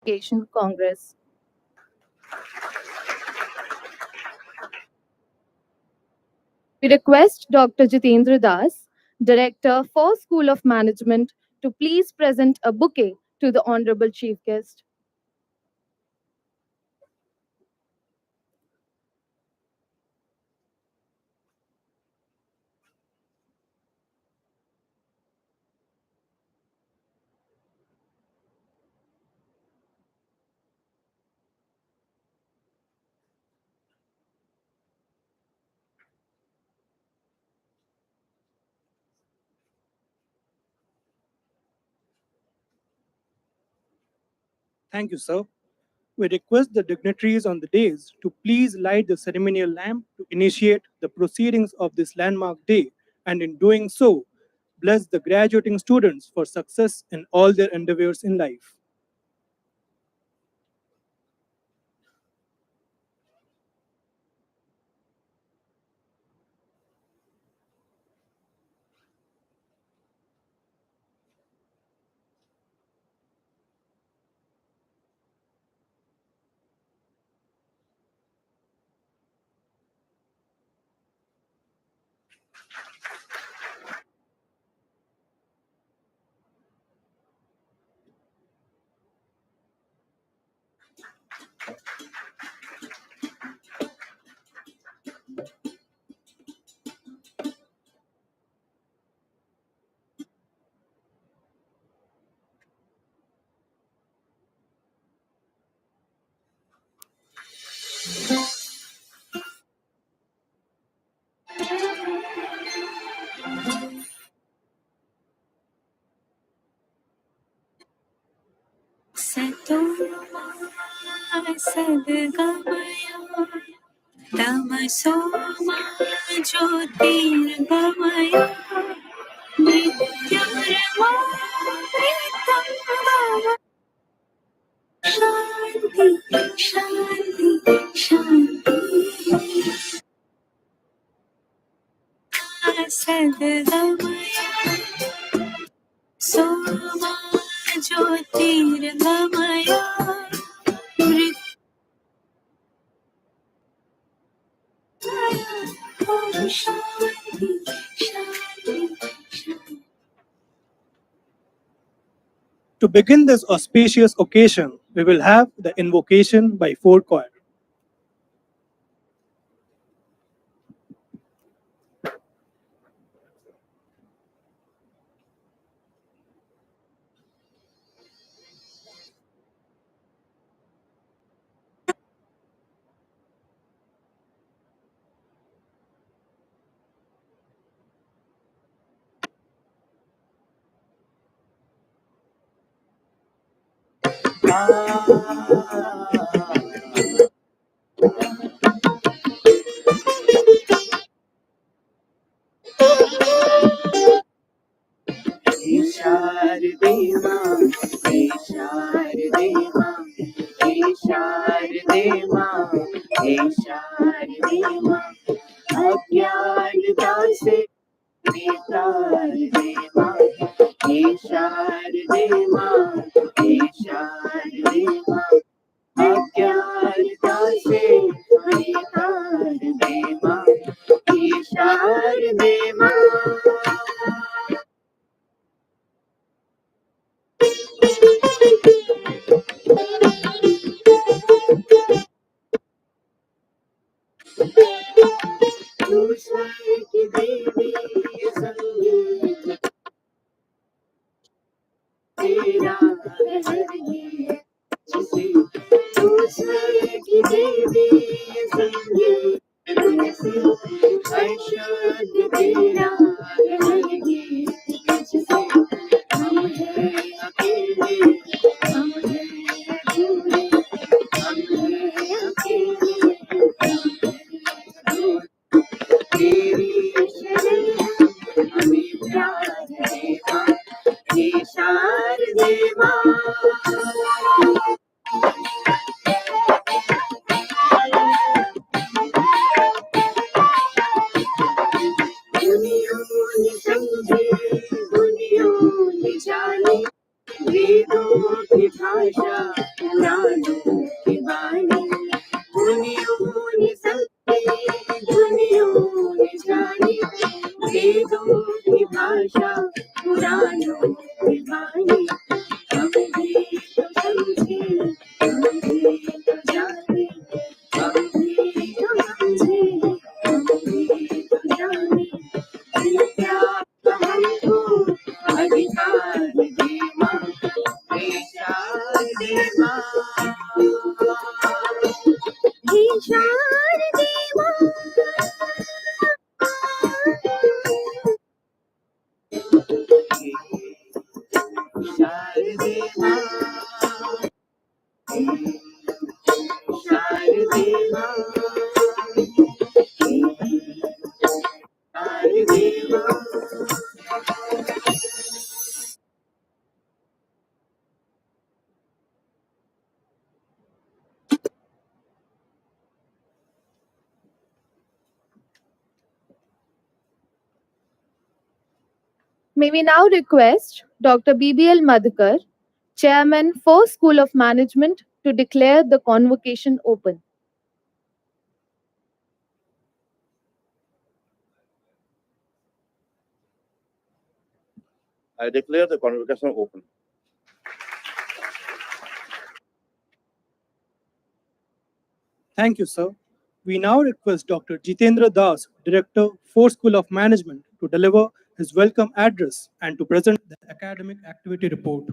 Convocation Congress. We request Dr. Jitendra Das, Director, FORE School of Management, to please present a bouquet to the Honorable Chief Guest. Thank you, sir. We request the dignitaries on the dais to please light the ceremonial lamp to initiate the proceedings of this landmark day, and in doing so, bless the graduating students for success in all their endeavors in life. Tamasoma Jyotirgamaya Mrityurmamritam Bhava Shanti, Shanti, Shanti Sadgamaya Soma Jyotirgamaya Mrityurmamritam Shanti, Shanti, Shanti. To begin this auspicious occasion, we will have the invocation by FORE choir. Ishardema, Ishardema, Ishardema, Ishardema, Agyarita se Ishardema, Ishardema, Ishardema, Agyarita se Ishardema, Ishardema. Ki devi sangeet tera hai jise dusre ki devi sangeet jise arshad tera hai jise hum hai akele hum hai pure hum hai akele तेरी शरण हमें प्यार देवा निशार देवा दुनिया की भाषा पुराणों की वाणी मुनियों ने सबकी दुनियों ने जानी वेदों की भाषा पुराणों की वाणी हम भी तो समझे हम भी तो जाने हम भी तो समझे हम भी तो जाने क्या हमको अधिकार दे माँ विचार दे माँ विचार दे माँ शारदे माँ शारदे माँ शारदे माँ May we now request Dr. BBL Madhukar, Chairman, FORE School of Management, to declare the convocation open. I declare the convocation open. Thank you, sir. We now request Dr. Jitendra Das, Director, FORE School of Management, to deliver his welcome address and to present the academic activity report.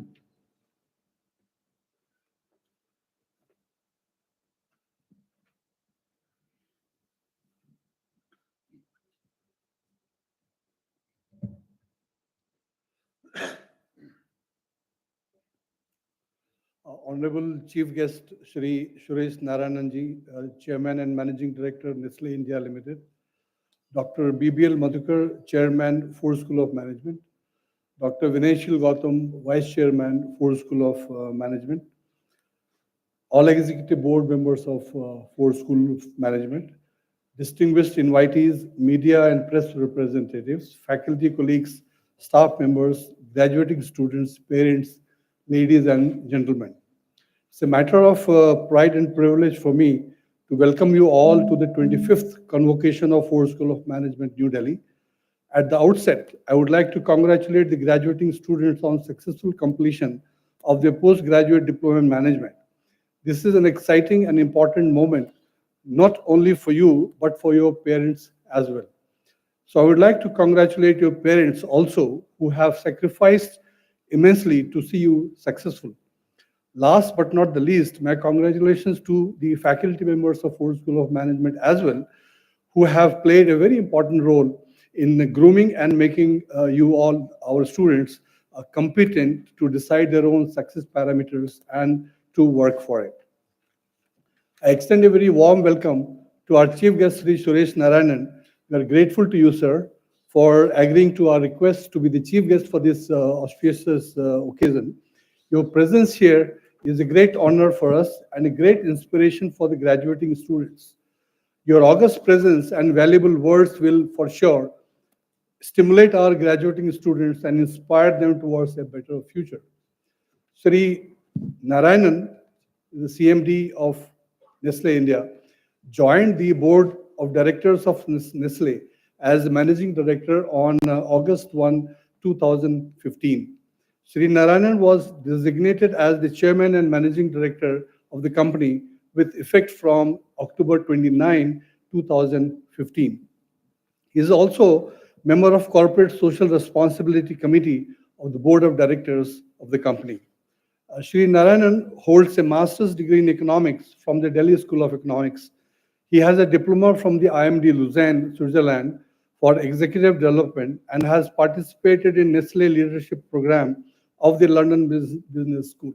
Honorable Chief Guest Shri Suresh Narayanan ji, Chairman and Managing Director, Nestlé India Limited. Dr. BBL Madhukar, Chairman, FORE School of Management. Dr. Vinayshil Gautam, Vice Chairman, FORE School of Management. All executive board members of FORE School of Management. Distinguished invitees, media and press representatives, faculty colleagues, staff members, graduating students, parents, ladies and gentlemen. It's a matter of pride and privilege for me to welcome you all to the 25th convocation of FORE School of Management, New Delhi. At the outset, I would like to congratulate the graduating students on successful completion of their postgraduate diploma in management. This is an exciting and important moment, not only for you, but for your parents as well. So I would like to congratulate your parents also, who have sacrificed immensely to see you successful. Last but not the least, my congratulations to the faculty members of FORE School of Management as well, who have played a very important role in grooming and making you all, our students, competent to decide their own success parameters and to work for it. I extend a very warm welcome to our chief guest, Sri Suresh Narayanan. We are grateful to you, sir, for agreeing to our request to be the chief guest for this auspicious occasion. Your presence here is a great honor for us and a great inspiration for the graduating students. Your august presence and valuable words will, for sure, stimulate our graduating students and inspire them towards a better future. Sri Narayanan, the CMD of Nestlé India, joined the board of directors of Nestlé as managing director on August 1, 2015. Sri Narayanan was designated as the chairman and managing director of the company with effect from October 29, 2015. He is also member of Corporate Social Responsibility Committee of the Board of Directors of the company. Sri Narayanan holds a master's degree in economics from the Delhi School of Economics. He has a diploma from the IMD Lausanne, Switzerland for executive development and has participated in Nestlé leadership program of the London Business School.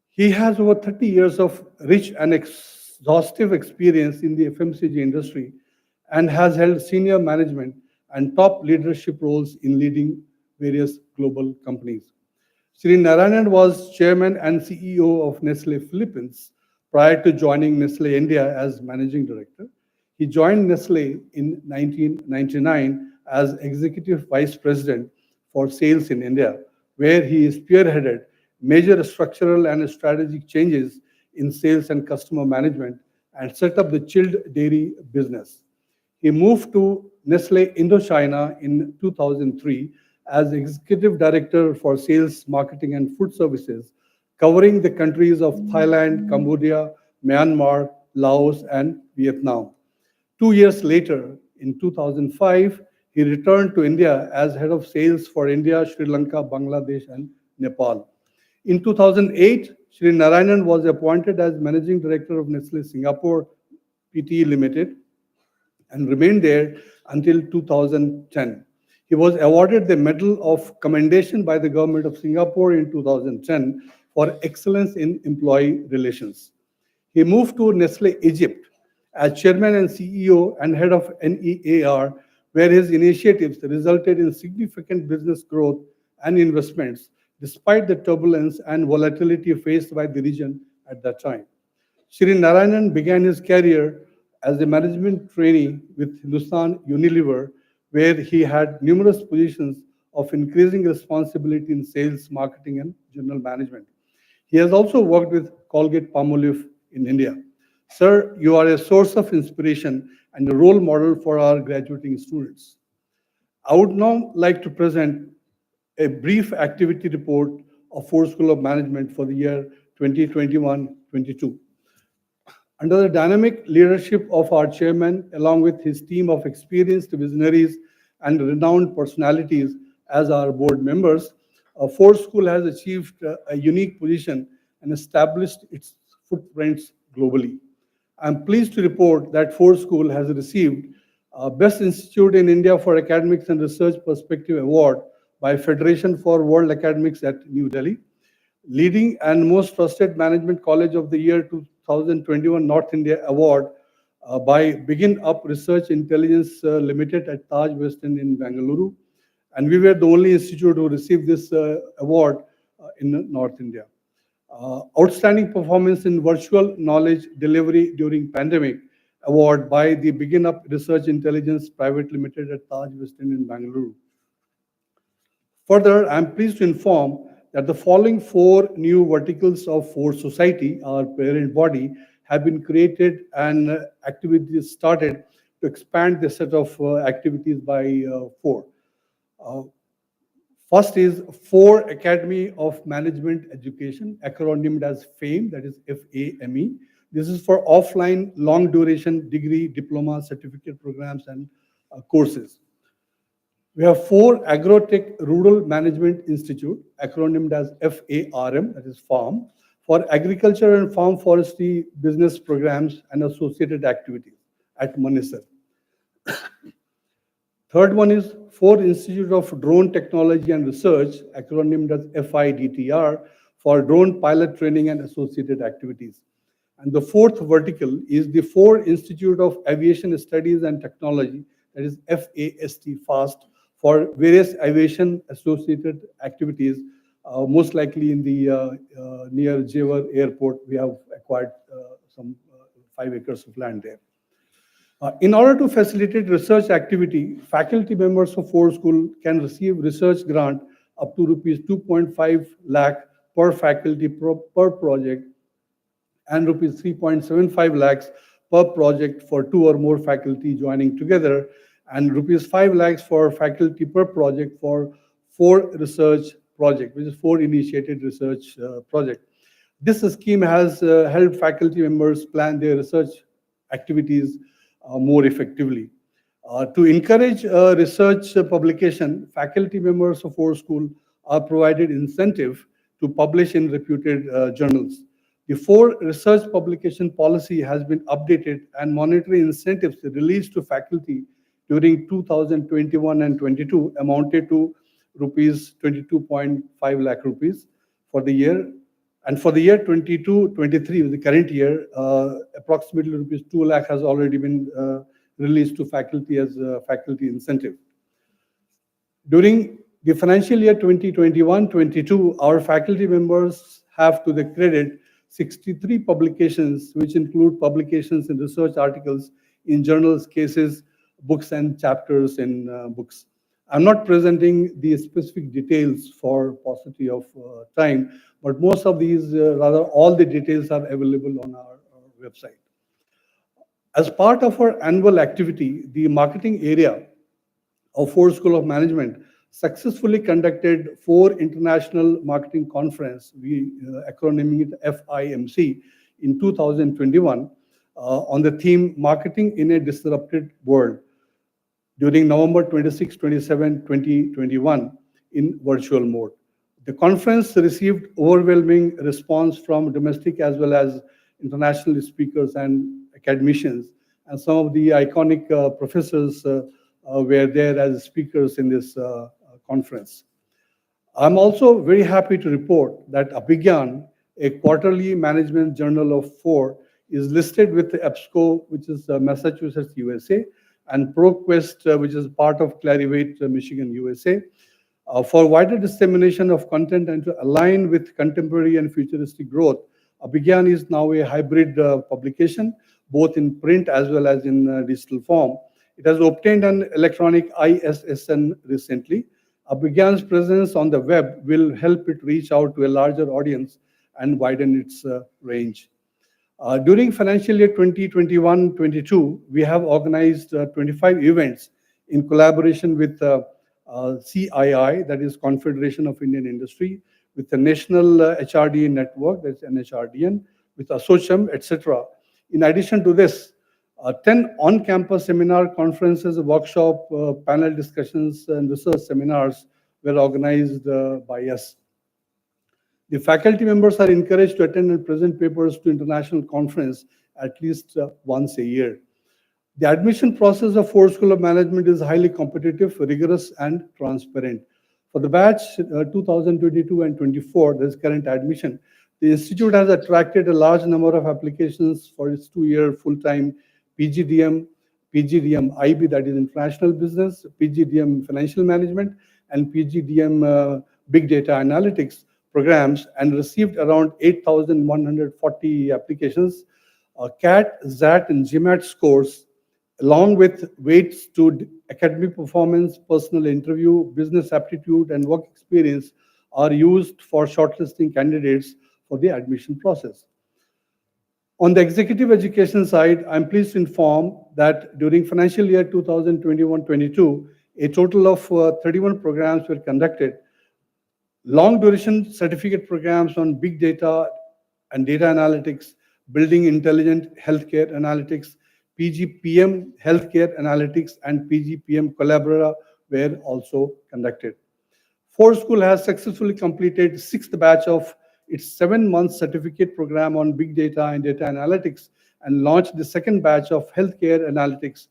He has over 30 years of rich and exhaustive experience in the FMCG industry and has held senior management and top leadership roles in leading various global companies. Sri Narayanan was chairman and CEO of Nestlé Philippines prior to joining Nestlé India as managing director. He joined Nestlé in 1999 as executive vice president for sales in India, where he spearheaded major structural and strategic changes in sales and customer management, and set up the chilled dairy business. He moved to Nestlé Indochina in 2003 as Executive Director for Sales, Marketing, and Food Services, covering the countries of Thailand, Cambodia, Myanmar, Laos, and Vietnam. 2 years later, in 2005, he returned to India as head of sales for India, Sri Lanka, Bangladesh, and Nepal. In 2008, Sri Narayanan was appointed as Managing Director of Nestlé Singapore Pte Limited and remained there until 2010. He was awarded the Medal of Commendation by the Government of Singapore in 2010 for excellence in employee relations. He moved to Nestlé Egypt as chairman and CEO and head of NEAR, where his initiatives resulted in significant business growth and investments despite the turbulence and volatility faced by the region at that time. Shri Narayanan began his career as a management trainee with Hindustan Unilever, where he had numerous positions of increasing responsibility in sales, marketing, and general management. He has also worked with Colgate Palmolive in India. Sir, you are a source of inspiration and a role model for our graduating students. I would now like to present a brief activity report of FORE School of Management for the year 2021-22. Under the dynamic leadership of our chairman, along with his team of experienced visionaries and renowned personalities as our board members, FORE School has achieved a unique position and established its footprints globally. I'm pleased to report that FORE School has received Best Institute in India for Academics and Research Perspective Award by Federation for World Academics at New Delhi, Leading and Most Trusted Management College of the Year 2021 North India Award by Begin Up Research Intelligence Limited at Taj West End in Bengaluru. And we were the only institute to receive this award in North India. Outstanding Performance in Virtual Knowledge Delivery During Pandemic Award by the Begin Up Research Intelligence Private Limited at Taj West End in Bengaluru. Further, I am pleased to inform that the following 4 new verticals of FORE Society, our parent body, have been created and activities started to expand the set of activities by FORE. First is FORE Academy of Management Education, acronymed as FAME, that is FAME. This is for offline long duration degree, diploma, certificate programs, and courses. We have FORE Agrotech Rural Management Institute, acronymed as FARM, that is FARM, for agriculture and farm forestry business programs and associated activities at Manesar. Third one is FORE Institute of Drone Technology and Research, acronymed as FIDTR, for drone pilot training and associated activities. And the fourth vertical is the FORE Institute of Aviation Studies and Technology, that is FAST, for various aviation associated activities, most likely in the near Jewar Airport. We have acquired some 5 acres of land there. In order to facilitate research activity, faculty members of FORE School can receive research grant up to rupees 2.5 lakh per faculty per project and rupees 3.75 lakhs per project for 2 or more faculty joining together, and rupees 5 lakhs for faculty per project for 4 research project, which is 4 initiated research project. This scheme has helped faculty members plan their research activities more effectively. To encourage research publication, faculty members of FORE School are provided incentive to publish in reputed journals. The FORE research publication policy has been updated and monetary incentives released to faculty during 2021 and 22 amounted to rupees 22.5 lakh rupees for the year. And for the year 22-23, the current year, approximately rupees 2 lakh has already been released to faculty as a faculty incentive. During the financial year 2021-22, our faculty members have to the credit 63 publications, which include publications in research articles in journals, cases, books, and chapters in books. I'm not presenting the specific details for paucity of time, but most of these, rather all the details are available on our website. As part of our annual activity, the marketing area of FORE School of Management successfully conducted FORE International Marketing Conference, we acronyming it FIMC, in 2021 on the theme Marketing in a Disrupted World during November 26, 27, 2021 in virtual mode. The conference received overwhelming response from domestic as well as international speakers and academicians, and some of the iconic professors were there as speakers in this conference. I'm also very happy to report that Abhigyan, a quarterly management journal of FORE, is listed with the EBSCO, which is Massachusetts, USA, and ProQuest, which is part of Clarivate, Michigan, USA, for wider dissemination of content and to align with contemporary and futuristic growth. Abhigyan is now a hybrid publication, both in print as well as in digital form. It has obtained an electronic ISSN recently. Abhigyan's presence on the web will help it reach out to a larger audience and widen its range. During financial year 2021-22, we have organized 25 events in collaboration with CII, that is Confederation of Indian Industry, with the National HRD Network, that's NHRDN, with ASSOCHAM, etc. In addition to this, 10 on-campus seminar conferences, workshop, panel discussions, and research seminars were organized by us. The faculty members are encouraged to attend and present papers to international conference at least once a year. The admission process of FORE School of Management is highly competitive, rigorous, and transparent. For the batch 2022 and 24, this current admission, the institute has attracted a large number of applications for its 2-year full-time PGDM, PGDM IB, that is International Business, PGDM Financial Management, and PGDM Big Data Analytics programs, and received around 8,140 applications. CAT, ZAT, and GMAT scores, along with weights to academic performance, personal interview, business aptitude, and work experience, are used for shortlisting candidates for the admission process. On the executive education side, I'm pleased to inform that during financial year 2021-22, a total of 31 programs were conducted. Long duration certificate programs on big data and data analytics, building intelligent healthcare analytics, PGPM healthcare analytics, and PGPM Collabora were also conducted. FORE School has successfully completed 6th batch of its 7-month certificate program on big data and data analytics and launched the 2nd batch of healthcare analytics.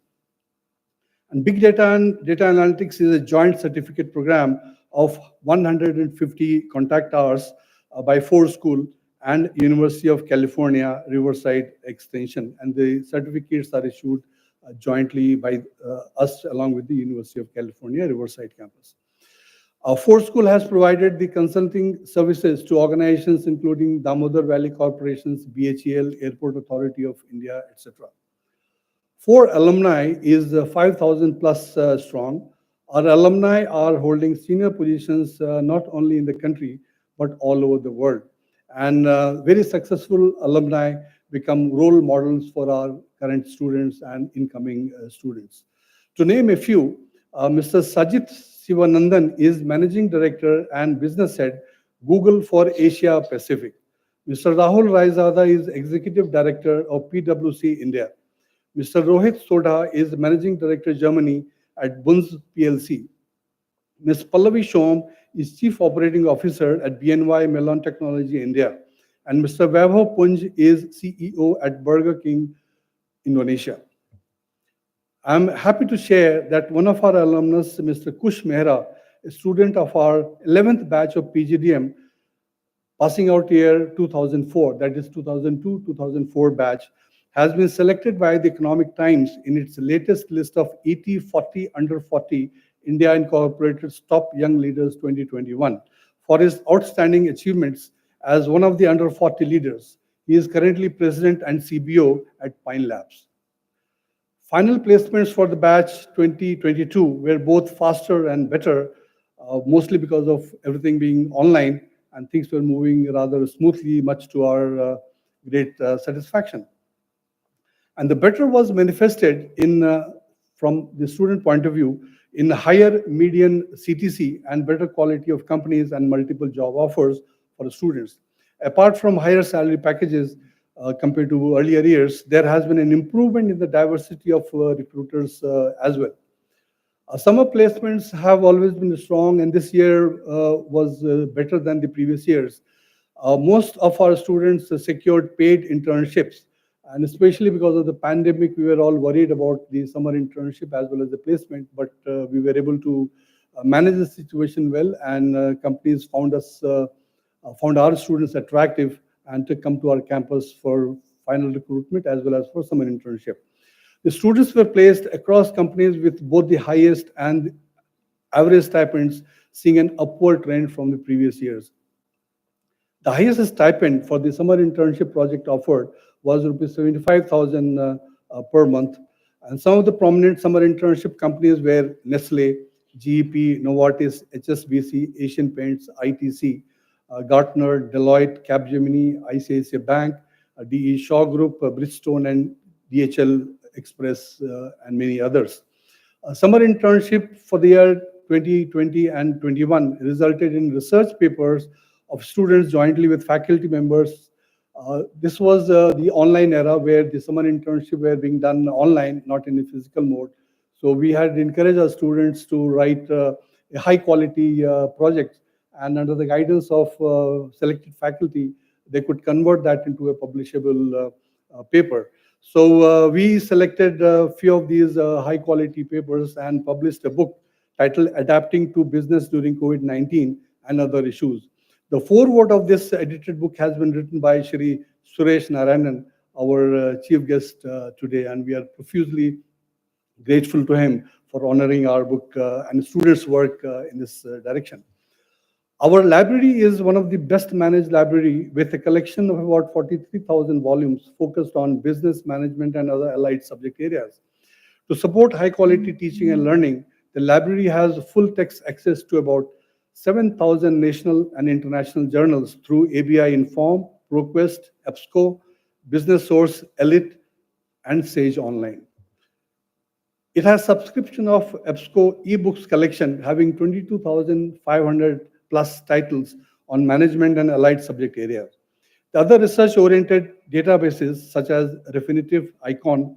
And big data and data analytics is a joint certificate program of 150 contact hours by FORE School and University of California, Riverside Extension. And the certificates are issued jointly by us along with the University of California, Riverside campus. FORE School has provided the consulting services to organizations including Damodar Valley Corporations, BHEL, Airport Authority of India, etc. FORE alumni is 5,000 plus strong. Our alumni are holding senior positions not only in the country, but all over the world. And very successful alumni become role models for our current students and incoming students. To name a few, Mr. Sajit Sivanandan is Managing Director and Business Head, Google for Asia Pacific. Mr. Rahul Raizada is Executive Director of PwC India. Mr. Rohit Sodha is Managing Director, Germany at Bunz PLC. Ms. Pallavi Shom is Chief Operating Officer at BNY Mellon Technology India. And Mr. Vaibhav Punj is CEO at Burger King, Indonesia. I'm happy to share that one of our alumnus, Mr. Kush Mehra, a student of our 11th batch of PGDM, passing out year 2004, that is 2002-2004 batch, has been selected by the Economic Times in its latest list of 80 40 under 40 India Incorporated's top young leaders 2021 for his outstanding achievements as one of the under 40 leaders. He is currently president and CBO at Pine Labs. Final placements for the batch 2022 were both faster and better, mostly because of everything being online, and things were moving rather smoothly, much to our great satisfaction. And the better was manifested in, from the student point of view, in higher median CTC and better quality of companies and multiple job offers for the students. Apart from higher salary packages compared to earlier years, there has been an improvement in the diversity of recruiters as well. Summer placements have always been strong, and this year was better than the previous years. Most of our students secured paid internships, and especially because of the pandemic, we were all worried about the summer internship as well as the placement, but we were able to manage the situation well, and companies found our students attractive and to come to our campus for final recruitment as well as for summer internship. The students were placed across companies with both the highest and average stipends, seeing an upward trend from the previous years. The highest stipend for the summer internship project offered was rupees 75,000 per month. And some of the prominent summer internship companies were Nestlé, GEP, Novartis, HSBC, Asian Paints, ITC, Gartner, Deloitte, Capgemini, ICICI Bank, DE Shaw Group, Bridgestone, and DHL Express, and many others. Summer internship for the year 2020 and 21 resulted in research papers of students jointly with faculty members. This was the online era where the summer internship were being done online, not in a physical mode. So we had encouraged our students to write a high quality project, and under the guidance of selected faculty, they could convert that into a publishable paper. So we selected a few of these high quality papers and published a book titled Adapting to Business During COVID-19 and Other Issues. The foreword of this edited book has been written by Shri Suresh Narayanan, our chief guest today, and we are profusely grateful to him for honoring our book and students' work in this direction. Our library is one of the best managed library with a collection of about 43,000 volumes focused on business management and other allied subject areas. To support high quality teaching and learning, the library has full text access to about 7,000 national and international journals through ABI Inform, ProQuest, EBSCO, Business Source, Elite, and Sage Online. It has subscription of EBSCO ebooks collection having 22,500 plus titles on management and allied subject areas. The other research-oriented databases such as Refinitiv, Icon,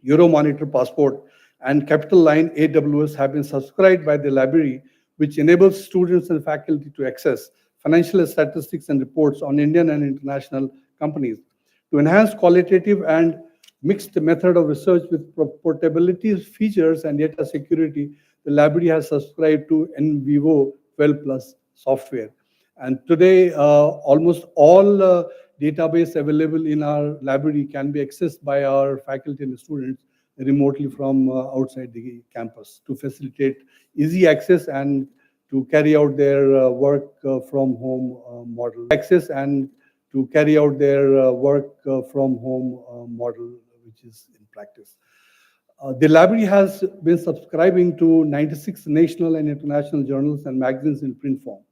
Euromonitor Passport, and Capital Line AWS have been subscribed by the library, which enables students and faculty to access financial statistics and reports on Indian and international companies. To enhance qualitative and mixed method of research with portability features and data security, the library has subscribed to NVivo 12 Plus software. And today, almost all database available in our library can be accessed by our faculty and students remotely from outside the campus to facilitate easy access and to carry out their work from home model. Access and to carry out their work from home model, which is in practice. The library has been subscribing to 96 national and international journals and magazines in print form.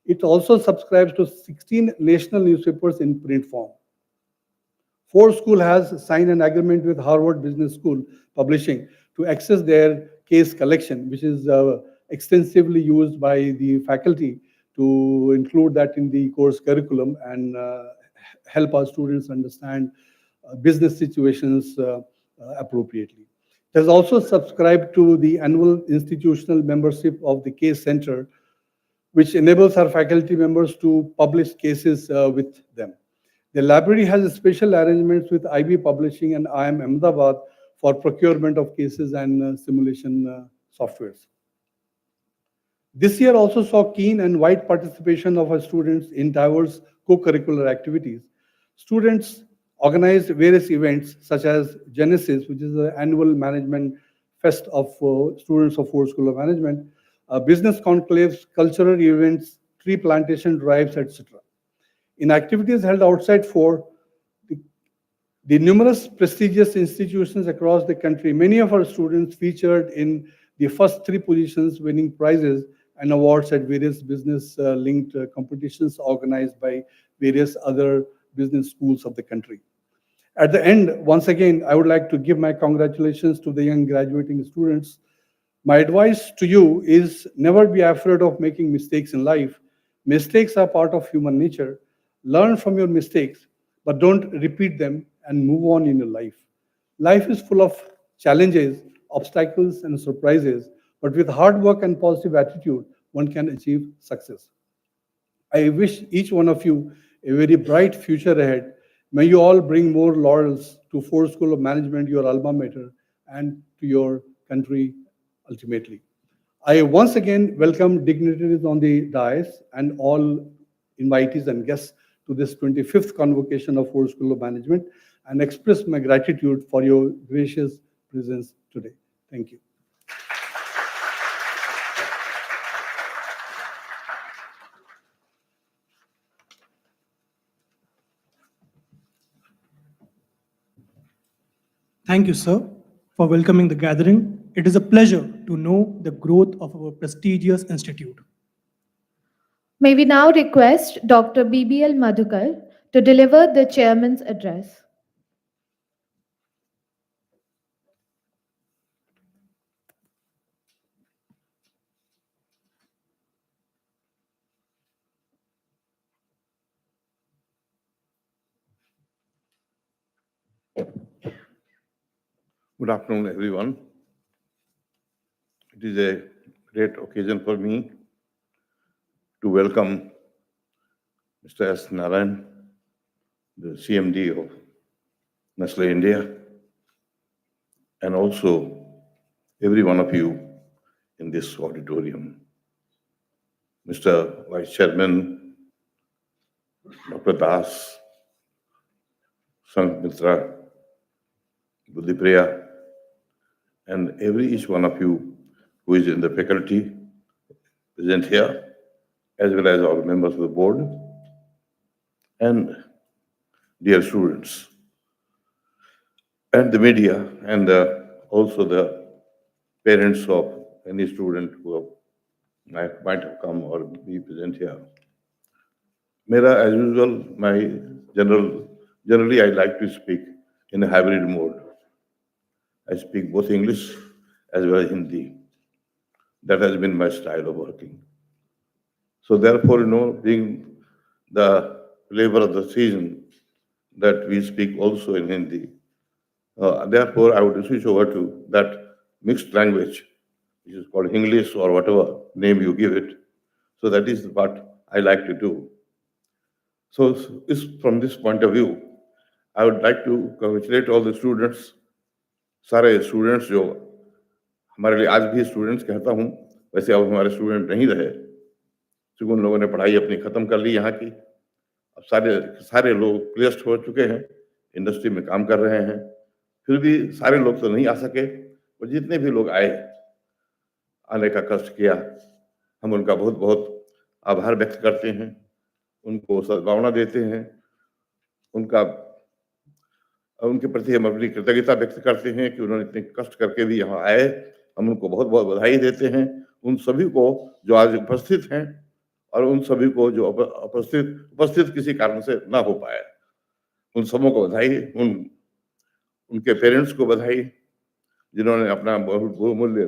It also subscribes to 16 national newspapers in print form. FORE School has signed an agreement with Harvard Business School Publishing to access their case collection, which is extensively used by the faculty to include that in the course curriculum and help our students understand business situations appropriately. It has also subscribed to the annual institutional membership of the Case Center, which enables our faculty members to publish cases with them. The library has special arrangements with IB Publishing and IIM Ahmedabad for procurement of cases and simulation softwares. This year also saw keen and wide participation of our students in diverse co-curricular activities. Students organized various events such as Genesis, which is the annual management fest of students of FORE School of Management, business conclaves, cultural events, tree plantation drives, etc. In activities held outside FORE, the numerous prestigious institutions across the country, many of our students featured in the first three positions, winning prizes and awards at various business-linked competitions organized by various other business schools of the country. At the end, once again, I would like to give my congratulations to the young graduating students. My advice to you is never be afraid of making mistakes in life. Mistakes are part of human nature. Learn from your mistakes, but don't repeat them and move on in your life. Life is full of challenges, obstacles, and surprises, but with hard work and positive attitude, one can achieve success. I wish each one of you a very bright future ahead. May you all bring more laurels to FORE School of Management, your alma mater, and to your country ultimately. I once again welcome dignitaries on the dais and all invitees and guests to this 25th convocation of FORE School of Management and express my gratitude for your gracious presence today. Thank you. Thank you, sir, for welcoming the gathering. It is a pleasure to know the growth of our prestigious institute. May we now request Dr. BBL Madhukar to deliver the chairman's address. Good afternoon, everyone. It is a great occasion for me to welcome Mr. S. Narayanan, the CMD of Nestlé India, and also every one of you in this auditorium. Mr. Vice Chairman, Dr. Das, Sankt Mitra, Buddhipriya, and each one of you who is in the faculty present here, as well as all members of the board, and dear students, and the media, and also the parents of any student who might have come or be present here. As usual, generally I like to speak in a hybrid mode. I speak both English as well as Hindi. That has been my style of working. So therefore, being the flavor of the season, that we speak also in Hindi. Therefore, I would switch over to that mixed language, which is called English or whatever name you give it. So that is what I like to do. So from this point of view, I would like to congratulate all the students, सारे students जो हमारे लिए आज भी students कहता हूँ, वैसे अब हमारे स्टूडेंट नहीं रहे, क्योंकि उन लोगों ने पढ़ाई अपनी खत्म कर ली यहाँ की। अब सारे लोग प्लेस्ड हो चुके हैं, इंडस्ट्री में काम कर रहे हैं। फिर भी सारे लोग तो नहीं आ सके, और जितने भी लोग आए, आने का कष्ट किया, हम उनका बहुत बहुत आभार व्यक्त करते हैं, उनको सद्भावना देते हैं, उनके प्रति हम अपनी कृतज्ञता व्यक्त करते हैं कि उन्होंने इतने कष्ट करके भी यहाँ आए। हम उनको बहुत बहुत बधाई देते हैं, उन सभी को जो आज उपस्थित हैं और उन सभी को जो उपस्थित किसी कारण से ना हो पाए, उन सबों को बधाई। उनके पेरेंट्स को बधाई, जिन्होंने अपना बहुमूल्य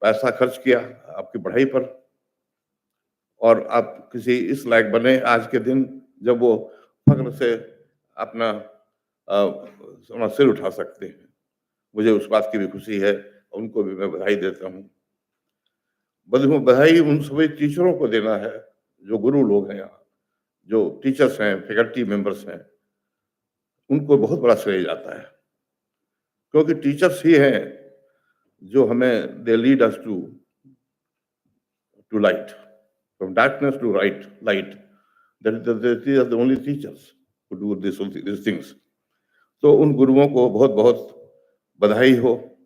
पैसा खर्च किया आपकी पढ़ाई पर, और आप किसी इस लायक बने आज के दिन जब वो फख्र से अपना सिर उठा सकते हैं। मुझे उस बात की भी खुशी है, उनको भी मैं बधाई देता हूँ। बधाई उन सभी टीचरों को देना है जो गुरु लोग हैं यहाँ, जो टीचर्स हैं, फैकल्टी मेंबर्स हैं, उनको बहुत बड़ा श्रेय जाता है, क्योंकि टीचर्स ही हैं जो हमें they lead us to light, from darkness to light. That are the only teachers who do this things. तो उन गुरुओं को बहुत बहुत बधाई हो,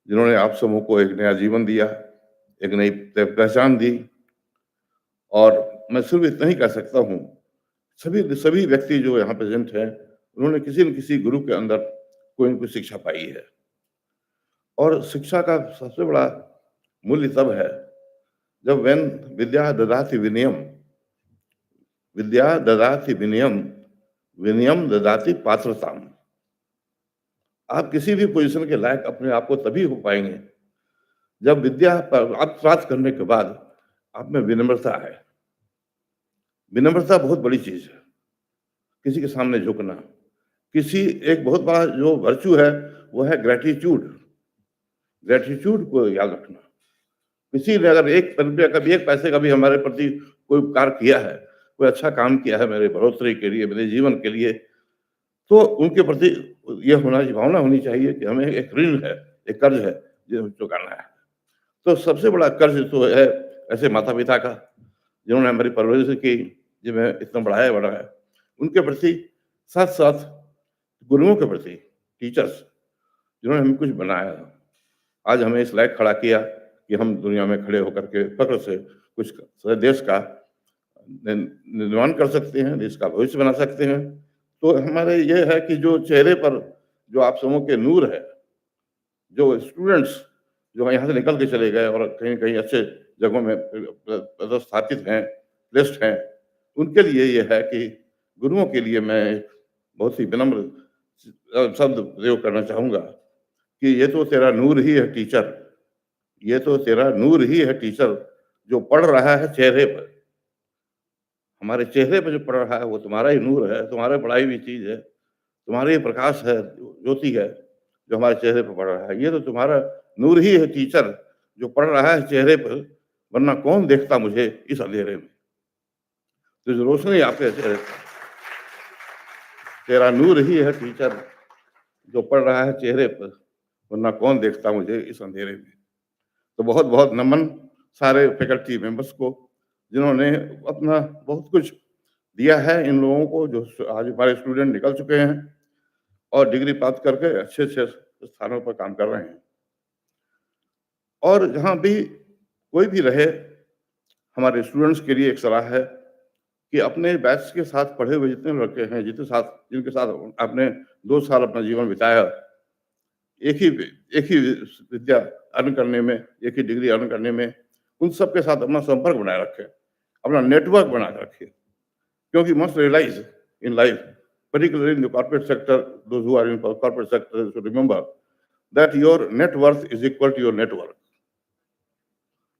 जिन्होंने आप समूह को एक नया जीवन दिया, एक नई पहचान दी। और मैं सिर्फ इतना ही कह सकता हूँ, सभी व्यक्ति जो यहाँ प्रेजेंट हैं, उन्होंने किसी न किसी गुरु के अंदर कोई न कोई शिक्षा पाई है। और शिक्षा का सबसे बड़ा मूल्य तब है जब वेन विद्या ददाति विनयम, विद्या ददाति विनयम, विनयम ददाति पात्रताम। आप किसी भी पोजीशन के लायक अपने आप को तभी हो पाएंगे जब विद्या प्राप्त करने के बाद आप में विनम्रता है। विनम्रता बहुत बड़ी चीज है। किसी के सामने झुकना, किसी एक बहुत बड़ा जो वर्चू है वो है ग्रेटिट्यूड। ग्रेटिट्यूड को याद रखना। किसी ने अगर एक पैसे का भी हमारे प्रति कोई उपकार किया है, कोई अच्छा काम किया है मेरे बढ़ोतरी के लिए, मेरे जीवन के लिए, तो उनके प्रति ये भावना होनी चाहिए कि हमें एक ऋण है, एक कर्ज है जो चुकाना है। तो सबसे बड़ा कर्ज तो है ऐसे माता पिता का, जिन्होंने हमारी परवरिश की, जिन्हें इतना बढ़ाया बड़ा है, उनके प्रति, साथ साथ गुरुओं के प्रति, टीचर्स जिन्होंने हमें कुछ बनाया, आज हमें इस लायक खड़ा किया कि हम दुनिया में खड़े होकर के फक्र से कुछ देश का निर्माण कर सकते हैं, देश का भविष्य बना सकते हैं। तो हमारे ये है कि जो चेहरे पर जो आप सबों के नूर है, जो स्टूडेंट्स जो यहाँ से निकल के चले गए और कहीं कहीं अच्छे जगहों में प्रतिष्ठापित हैं, प्लेस्ड हैं, उनके लिए ये है कि गुरुओं के लिए मैं एक बहुत ही विनम्र शब्द प्रयोग करना चाहूँगा कि ये तो तेरा नूर ही है टीचर, ये तो तेरा नूर ही है टीचर, जो पढ़ रहा है चेहरे पर। हमारे चेहरे पर जो पढ़ रहा है वो तुम्हारा ही नूर है, तुम्हारा पढ़ाई हुई चीज है, तुम्हारा ही प्रकाश है, ज्योति है जो हमारे चेहरे पर पड़ रहा है। ये तो तुम्हारा नूर ही है टीचर, जो पड़ रहा है चेहरे पर, वरना कौन देखता मुझे इस अंधेरे में। तो जो रोशनी आपके चेहरे पर, तेरा नूर ही है टीचर, जो पड़ रहा है चेहरे पर, वरना कौन देखता मुझे इस अंधेरे में। तो बहुत बहुत नमन सारे फैकल्टी मेंबर्स को, जिन्होंने अपना बहुत कुछ दिया है इन लोगों को, जो आज हमारे स्टूडेंट निकल चुके हैं और डिग्री प्राप्त करके अच्छे अच्छे स्थानों पर काम कर रहे हैं। और जहाँ भी कोई भी रहे, हमारे स्टूडेंट्स के लिए एक सलाह है कि अपने बैच के साथ पढ़े हुए जितने लड़के हैं, जिनके साथ आपने 2 साल अपना जीवन बिताया, एक ही विद्या अर्न करने में, एक ही डिग्री अर्न करने में, उन सब के साथ अपना संपर्क बनाए रखें, अपना नेटवर्क बना के रखिए। क्योंकि must realise in life, particularly in the corporate sector, those who are in corporate sector should remember that your net worth is equal to your network.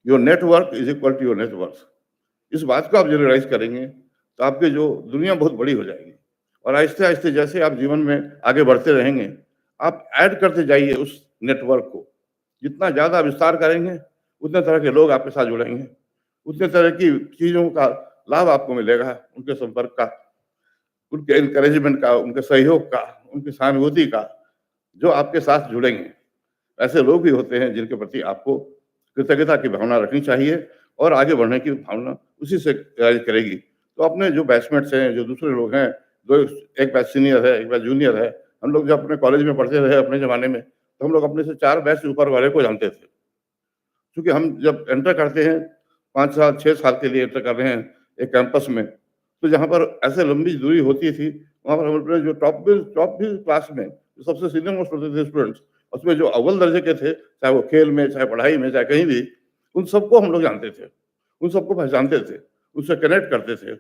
Your network is equal to your net worth. इस बात को आप जब realise करेंगे तो आपकी जो दुनिया बहुत बड़ी हो जाएगी, और आहिस्ते आहिस्ते जैसे आप जीवन में आगे बढ़ते रहेंगे, आप ऐड करते जाइए उस नेटवर्क को। जितना ज्यादा विस्तार करेंगे, उतने तरह के लोग आपके साथ जुड़ेंगे, उतने तरह की चीजों का लाभ आपको मिलेगा, उनके संपर्क का, उनके इनकरेजमेंट का, उनके सहयोग का, उनकी सहानुभूति का, जो आपके साथ जुड़ेंगे। ऐसे लोग भी होते हैं जिनके प्रति आपको कृतज्ञता की भावना रखनी चाहिए, और आगे बढ़ने की भावना उसी से करेगी। तो अपने जो बैचमेट्स हैं, जो दूसरे लोग हैं, जो एक बैच सीनियर है, एक बैच जूनियर है, हम लोग जब अपने कॉलेज में पढ़ते रहे अपने जमाने में, तो हम लोग अपने से 4 बैच ऊपर वाले को जानते थे। क्योंकि हम जब एंटर करते हैं 5 साल 6 साल के लिए एंटर कर रहे हैं एक कैंपस में, तो जहाँ पर ऐसे लंबी दूरी होती थी, वहाँ पर हम अपने जो टॉप भी क्लास में जो सबसे सीनियर मोस्ट होते थे स्टूडेंट्स, उसमें जो अव्वल दर्जे के थे, चाहे वो खेल में, चाहे पढ़ाई में, चाहे कहीं भी, उन सबको हम लोग जानते थे, उन सबको पहचानते थे, उनसे कनेक्ट करते थे,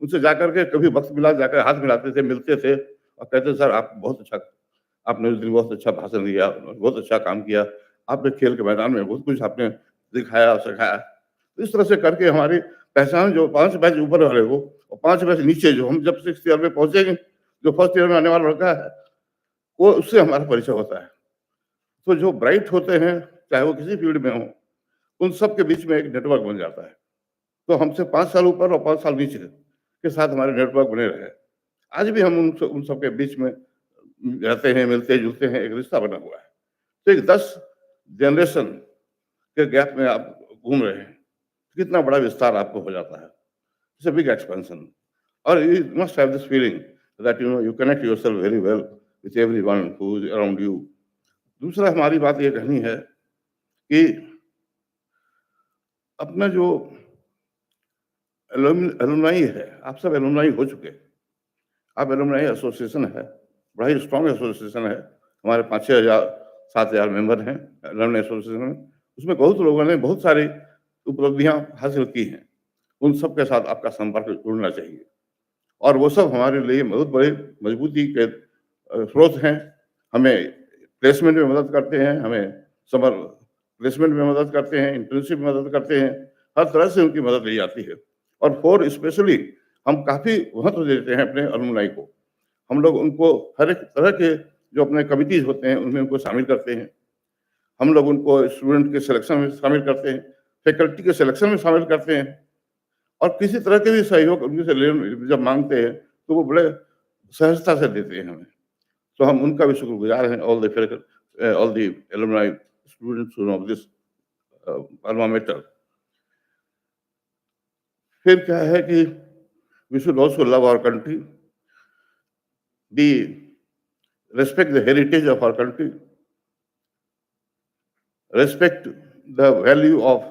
उनसे जाकर के कभी वक्त मिला जाकर हाथ मिलाते थे, मिलते थे और कहते सर आप बहुत अच्छा, आपने उस दिन बहुत अच्छा भाषण दिया, बहुत अच्छा काम किया, आपने खेल के मैदान में बहुत कुछ आपने दिखाया सिखाया। इस तरह से करके हमारी पहचान जो 5 बैच ऊपर वाले को और 5 बैच नीचे, जो हम जब 6th ईयर में पहुंचेंगे, जो फर्स्ट ईयर में आने वाला लड़का है, वो उससे हमारा परिचय होता है। तो जो ब्राइट होते हैं, चाहे वो किसी फील्ड में हो, उन सब के बीच में एक नेटवर्क बन जाता है। तो हमसे 5 साल ऊपर और 5 साल नीचे के साथ हमारे नेटवर्क बने रहे। आज भी हम उन सब के बीच में रहते हैं, मिलते जुलते हैं, एक रिश्ता बना हुआ है। तो एक 10 जनरेशन के गैप में आप घूम रहे हैं, कितना बड़ा विस्तार आपको हो जाता है। इट्स अ बिग एक्सपेंशन, और you must have this feeling that you connect yourself very well with everyone who is around you. दूसरा हमारी बात ये कहनी है कि अपना जो एलुमनाई है, आप सब एलुमनाई हो चुके, आप एलुमनाई एसोसिएशन है, बड़ा ही स्ट्रॉन्ग एसोसिएशन है, हमारे 5-6 हज़ार 7 हज़ार मेंबर हैं एलुमनाई एसोसिएशन में। उसमें बहुत लोगों ने बहुत सारी उपलब्धियां हासिल की हैं, उन सब के साथ आपका संपर्क जुड़ना चाहिए। और वो सब हमारे लिए बहुत बड़े मजबूती के स्रोत हैं। हमें प्लेसमेंट में मदद करते हैं, हमें समर प्लेसमेंट में मदद करते हैं, इंटर्नशिप में मदद करते हैं, हर तरह से उनकी मदद ली जाती है। और फोर स्पेशली हम काफ़ी महत्व देते हैं अपने अलुमनाई को। हम लोग उनको हर एक तरह के जो अपने कमिटीज होते हैं उनमें उनको शामिल करते हैं। हम लोग उनको स्टूडेंट के सिलेक्शन में शामिल करते हैं, फैकल्टी के सिलेक्शन में शामिल करते हैं, और किसी तरह के भी सहयोग उनसे जब मांगते हैं तो वो बड़े सहजता से देते हैं हमें। तो हम उनका भी शुक्रगुजार हैं, all the alumni students of this alma mater. फिर क्या है कि we should also love our country, be respect the heritage of our country, respect the value of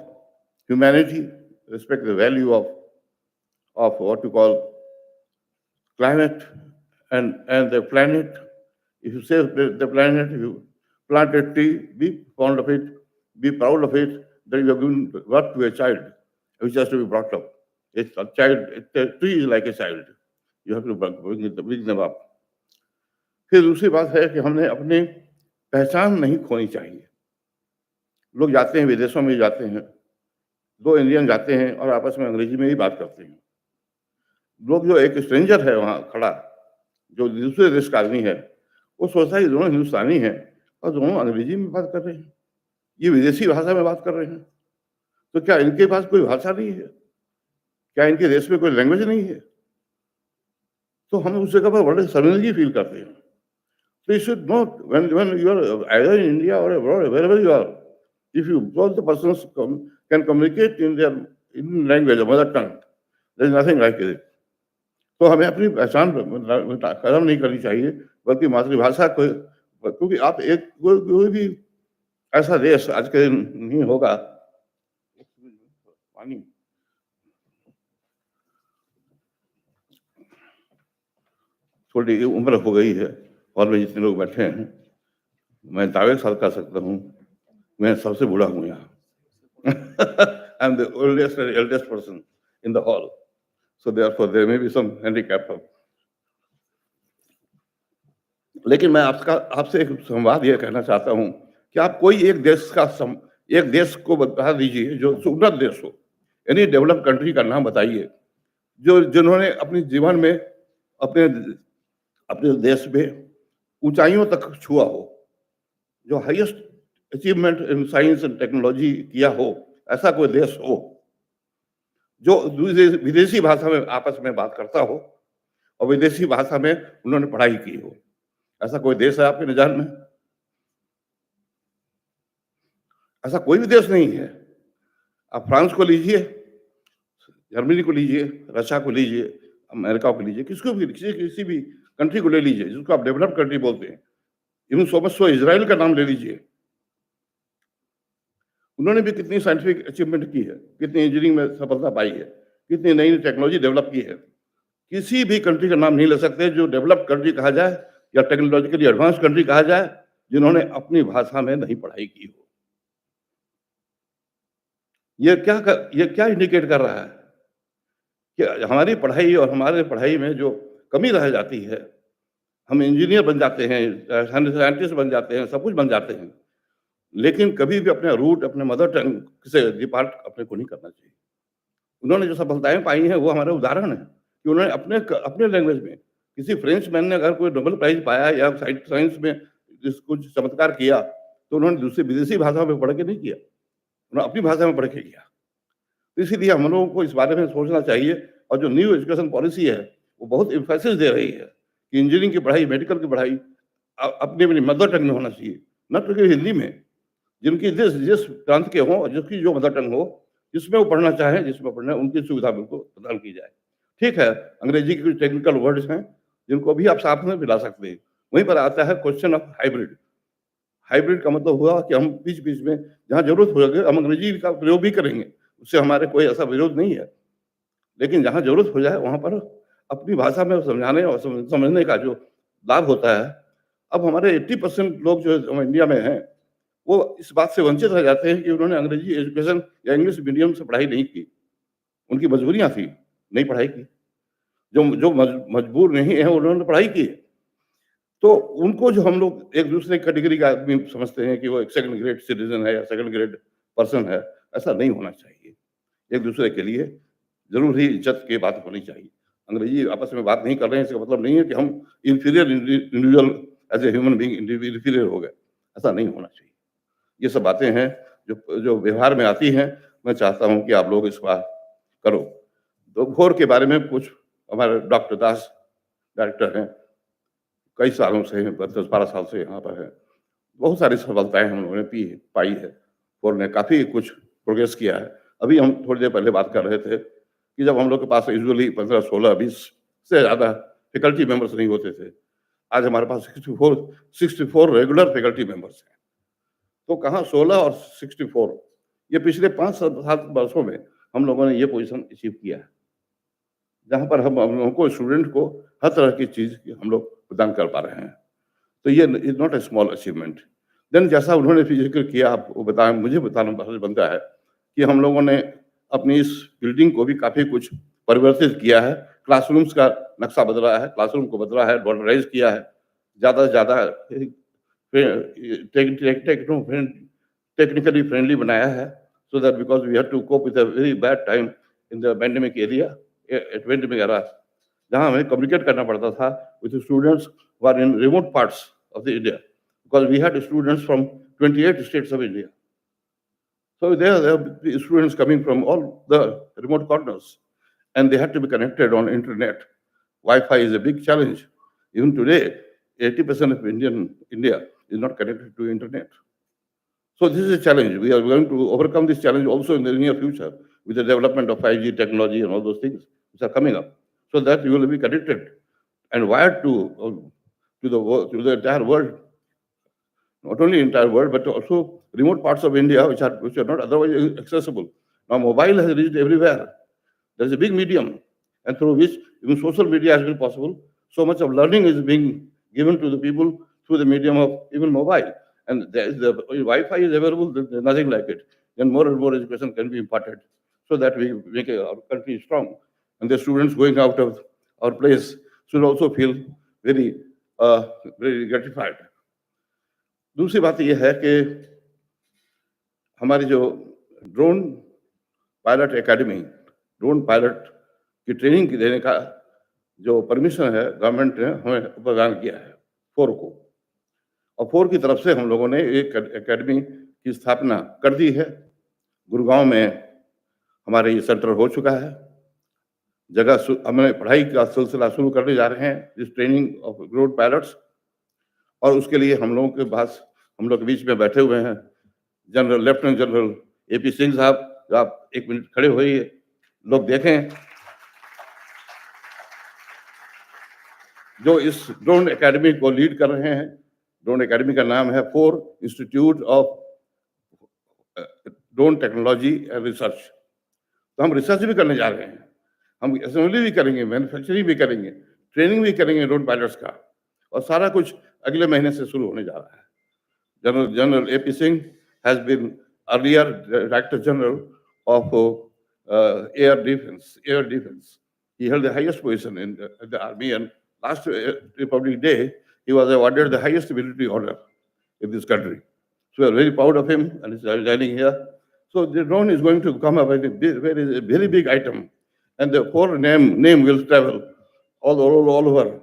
humanity, respect the value of what you call climate and the planet. If you save the planet, if you plant a tree, be fond of it, be proud of it, that you are giving birth to a child which has to be brought up. It's a tree is like a child. You have to bring them up. फिर दूसरी बात है कि हमने अपनी पहचान नहीं खोनी चाहिए। लोग जाते हैं, विदेशों में जाते हैं, दो इंडियन जाते हैं और आपस में अंग्रेजी में ही बात करते हैं। लोग जो एक स्ट्रेंजर है वहाँ खड़ा, जो दूसरे देश का आदमी है, वो सोचता है कि दोनों हिंदुस्तानी हैं और दोनों अंग्रेजी में बात कर रहे हैं, ये विदेशी भाषा में बात कर रहे हैं। तो क्या इनके पास कोई भाषा नहीं है? क्या इनके देश में कोई लैंग्वेज नहीं है? तो हम उस जगह पर बड़े शर्मिंदगी फील करते हैं। So you should not, when you are either in India or abroad, wherever you are, if you both the persons can communicate in their Indian language, mother tongue, there is nothing like it. तो हमें अपनी पहचान खत्म नहीं करनी चाहिए, बल्कि मातृभाषा को, क्योंकि आप एक कोई भी ऐसा देश आज के दिन नहीं होगा। पानी थोड़ी उम्र हो गई है और में जितने लोग बैठे हैं, मैं दावे के साथ कर सकता हूँ मैं सबसे बूढ़ा हूँ यहाँ। I am the oldest and eldest person in the hall, so therefore there may be some handicap. लेकिन मैं आपसे एक संवाद ये कहना चाहता हूँ कि आप कोई एक देश को बता दीजिए जो उन्नत देश हो, यानी डेवलप कंट्री का नाम बताइए, जिन्होंने अपने जीवन में अपने देश में ऊंचाइयों तक छुआ हो, जो highest achievement in science and technology किया हो, ऐसा कोई देश हो जो विदेशी भाषा में आपस में बात करता हो और विदेशी भाषा में उन्होंने पढ़ाई की हो। ऐसा कोई देश है आपके निजात में? ऐसा कोई भी देश नहीं है। आप फ्रांस को लीजिए, जर्मनी को लीजिए, रशिया को लीजिए, अमेरिका को लीजिए, किसी भी कंट्री को ले लीजिए जिसको आप डेवलप कंट्री बोलते हैं, इवन सो इजराइल का नाम ले लीजिए, उन्होंने भी कितनी साइंटिफिक अचीवमेंट की है, कितनी इंजीनियरिंग में सफलता पाई है, कितनी नई टेक्नोलॉजी डेवलप की है। किसी भी कंट्री का नाम नहीं ले सकते जो डेवलप कंट्री कहा जाए या टेक्नोलॉजिकली एडवांस कंट्री कहा जाए, जिन्होंने अपनी भाषा में नहीं पढ़ाई की हो। ये क्या इंडिकेट कर रहा है कि हमारी पढ़ाई और हमारे पढ़ाई में जो कमी रह जाती है। हम इंजीनियर बन जाते हैं, साइंटिस्ट बन जाते हैं, सब कुछ बन जाते हैं, लेकिन कभी भी अपने रूट, अपने मदर टंग से डिपार्ट अपने को नहीं करना चाहिए। उन्होंने जो सफलताएं पाई हैं वो हमारे उदाहरण है कि उन्होंने अपने लैंग्वेज में, किसी फ्रेंच मैन ने अगर कोई नोबेल प्राइज पाया या साइंस में कुछ चमत्कार किया तो उन्होंने दूसरी विदेशी भाषा में पढ़ के नहीं किया, उन्होंने अपनी भाषा में पढ़ के किया। तो इसीलिए हम लोगों को इस बारे में सोचना चाहिए। और जो न्यू एजुकेशन पॉलिसी है वो बहुत इम्फेसिस दे रही है कि इंजीनियरिंग की पढ़ाई, मेडिकल की पढ़ाई अपनी मदर टंग में होना चाहिए, न तो कि हिंदी में। जिनकी जिस प्रांत के हों, जिसकी जो मदर टंग हो, जिसमें वो पढ़ना चाहें, जिसमें पढ़ना है, उनकी सुविधा बिल्कुल प्रदान की जाए। ठीक है, अंग्रेजी के कुछ टेक्निकल वर्ड्स हैं जिनको भी आप साथ में मिला सकते हैं। वहीं पर आता है क्वेश्चन ऑफ हाइब्रिड। हाइब्रिड का मतलब हुआ कि हम बीच बीच में जहाँ जरूरत हो जाए हम अंग्रेजी का प्रयोग भी करेंगे, उससे हमारे कोई ऐसा विरोध नहीं है, लेकिन जहाँ जरूरत हो जाए वहाँ पर अपनी भाषा में समझाने और समझने का जो लाभ होता है। अब हमारे 80% लोग जो इंडिया में हैं वो इस बात से वंचित रह जाते हैं कि उन्होंने अंग्रेजी एजुकेशन या इंग्लिश मीडियम से पढ़ाई नहीं की, उनकी मजबूरियां थी, नहीं पढ़ाई की। जो जो मजबूर नहीं है उन्होंने पढ़ाई की। तो उनको जो हम लोग एक दूसरे कैटेगरी का आदमी समझते हैं कि वो एक सेकंड ग्रेड सिटीजन है या सेकंड ग्रेड पर्सन है, ऐसा नहीं होना चाहिए। एक दूसरे के लिए जरूर ही इज्जत की बात होनी चाहिए। अंग्रेजी आपस में बात नहीं कर रहे हैं इसका मतलब नहीं है कि हम inferior individual as a human being inferior हो गए, ऐसा नहीं होना चाहिए। ये सब बातें हैं जो जो व्यवहार में आती हैं, मैं चाहता हूं कि आप लोग इस बार करो। तो घोर के बारे में कुछ हमारे डॉक्टर दास डायरेक्टर हैं, कई सालों से हैं, 10-12 साल से यहाँ पर है। बहुत सारी सफलताएं हम लोगों ने पाई है और ने काफ़ी कुछ प्रोग्रेस किया है। अभी हम थोड़ी देर पहले बात कर रहे थे कि जब हम लोग के पास यूजुअली 15, 16, 20 से ज़्यादा फैकल्टी मेंबर्स नहीं होते थे, आज हमारे पास 64 रेगुलर फैकल्टी मेंबर्स हैं। तो कहाँ 16 और 64, ये पिछले 5-7 वर्षों में हम लोगों ने ये पोजीशन अचीव किया है, जहाँ पर हम लोगों को स्टूडेंट को हर तरह की चीज़ हम लोग प्रदान कर पा रहे हैं। तो ये is not a small achievement. Then जैसा उन्होंने फिर जिक्र किया, आप वो बताएं, मुझे बताना फर्ज बनता है कि हम लोगों ने अपनी इस बिल्डिंग को भी काफ़ी कुछ परिवर्तित किया है। क्लासरूम्स का नक्शा बदला है, क्लासरूम को बदला है, मॉडर्नाइज किया है, ज़्यादा से ज़्यादा टेक्निकली फ्रेंडली बनाया है, so that because we have to cope with a very bad time in the pandemic area, pandemic era, जहाँ हमें कम्युनिकेट करना पड़ता था with students who are in remote parts of the India, because we had students from 28 states of India. So there are students coming from all the remote corners, and they had to be connected on internet. Wi-Fi is a big challenge. Even today, 80% of India is not connected to internet. So this is a challenge. We are going to overcome this challenge also in the near future with the development of 5G technology and all those things which are coming up, so that you will be connected and wired to the entire world, not only entire world, but also remote parts of India which are not otherwise accessible. Now mobile has reached everywhere. There is a big medium, and through which even social media has been possible. So much of learning is being given to the people through the medium of even mobile. And the Wi-Fi is available, there's nothing like it. Then more and more education can be imparted, so that we make our country strong. And the students going out of our place should also feel very very gratified. दूसरी बात यह है कि हमारी जो drone pilot academy, drone pilot की training देने का जो परमिशन है गवर्नमेंट ने हमें प्रदान किया है फोर को, और फोर की तरफ से हम लोगों ने एक एकेडमी की स्थापना कर दी है। गुड़गांव में हमारे ये सेंटर हो चुका है, जगह हमें पढ़ाई का सिलसिला शुरू करने जा रहे हैं, इस ट्रेनिंग ऑफ ड्रोन पायलट्स। और उसके लिए हम लोगों के पास, हम लोग के बीच में बैठे हुए हैं general lieutenant general AP Singh साहब। आप एक मिनट खड़े होइए, लोग देखें, जो इस ड्रोन एकेडमी को लीड कर रहे हैं। ड्रोन एकेडमी का नाम है FORE, institute of drone technology and research. तो हम रिसर्च भी करने जा रहे हैं, हम असेंबली भी करेंगे, मैन्युफैक्चरिंग भी करेंगे, ट्रेनिंग भी करेंगे ड्रोन पायलट्स का, और सारा कुछ अगले महीने से शुरू होने जा रहा है। General AP Singh has been earlier Director General of Air Defense. He held the highest position in the army, and last Republic Day, he was awarded the highest military honor in this country. So we are very proud of him, and he's joining here. So the drone is going to come up as a very big item, and the FORE name will travel all over,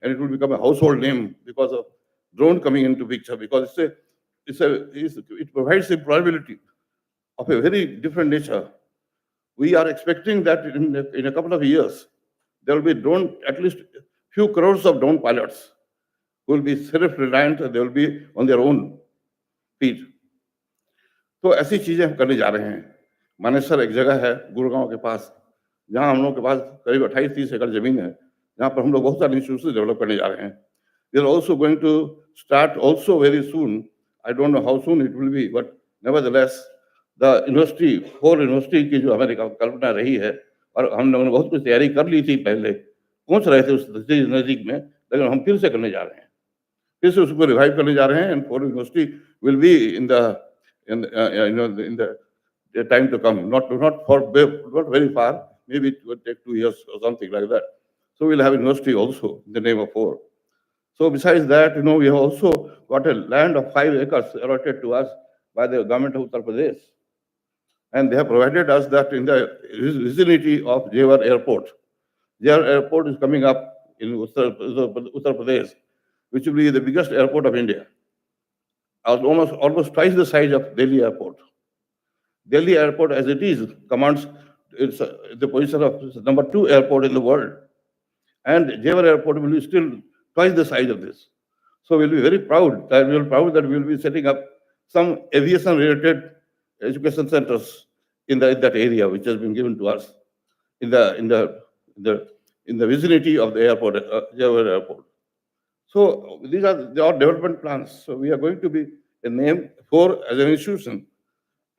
and it will become a household name because of drone coming into picture, because it provides employability of a very different nature. We are expecting that in a couple of years, there will be at least few crores of drone pilots who will be self-reliant, they will be on their own feet. तो ऐसी चीजें हम करने जा रहे हैं। मानेसर एक जगह है गुड़गांव के पास, जहां हम लोग के पास करीब 28-30 एकड़ जमीन है, जहां पर हम लोग बहुत सारे इंस्टीट्यूट डेवलप करने जा रहे हैं। We are also going to start also very soon. I don't know how soon it will be, but nevertheless, the university, FORE university की जो हमारी कल्पना रही है, और हम लोगों ने बहुत कुछ तैयारी कर ली थी, पहले पहुंच रहे थे उस नजदीक में, लेकिन हम फिर से करने जा रहे हैं। फिर से उसको रिवाइव करने जा रहे हैं, and for university will be in the in the time to come, not very far, maybe it will take 2 years or something like that. So we'll have university also in the name of FORE. So besides that, we have also got a land of 5 acres allotted to us by the government of Uttar Pradesh. And they have provided us that in the vicinity of Jewar Airport. Jewar Airport is coming up in Uttar Pradesh, which will be the biggest airport of India, almost twice the size of Delhi Airport. Delhi Airport, as it is, commands the position of number 2 airport in the world. And Jewar Airport will be still twice the size of this. So we'll be very proud that we'll be setting up some aviation-related education centers in that area, which has been given to us in the vicinity of the airport, Jewar Airport. So these are development plans. So we are going to be a name for as an institution,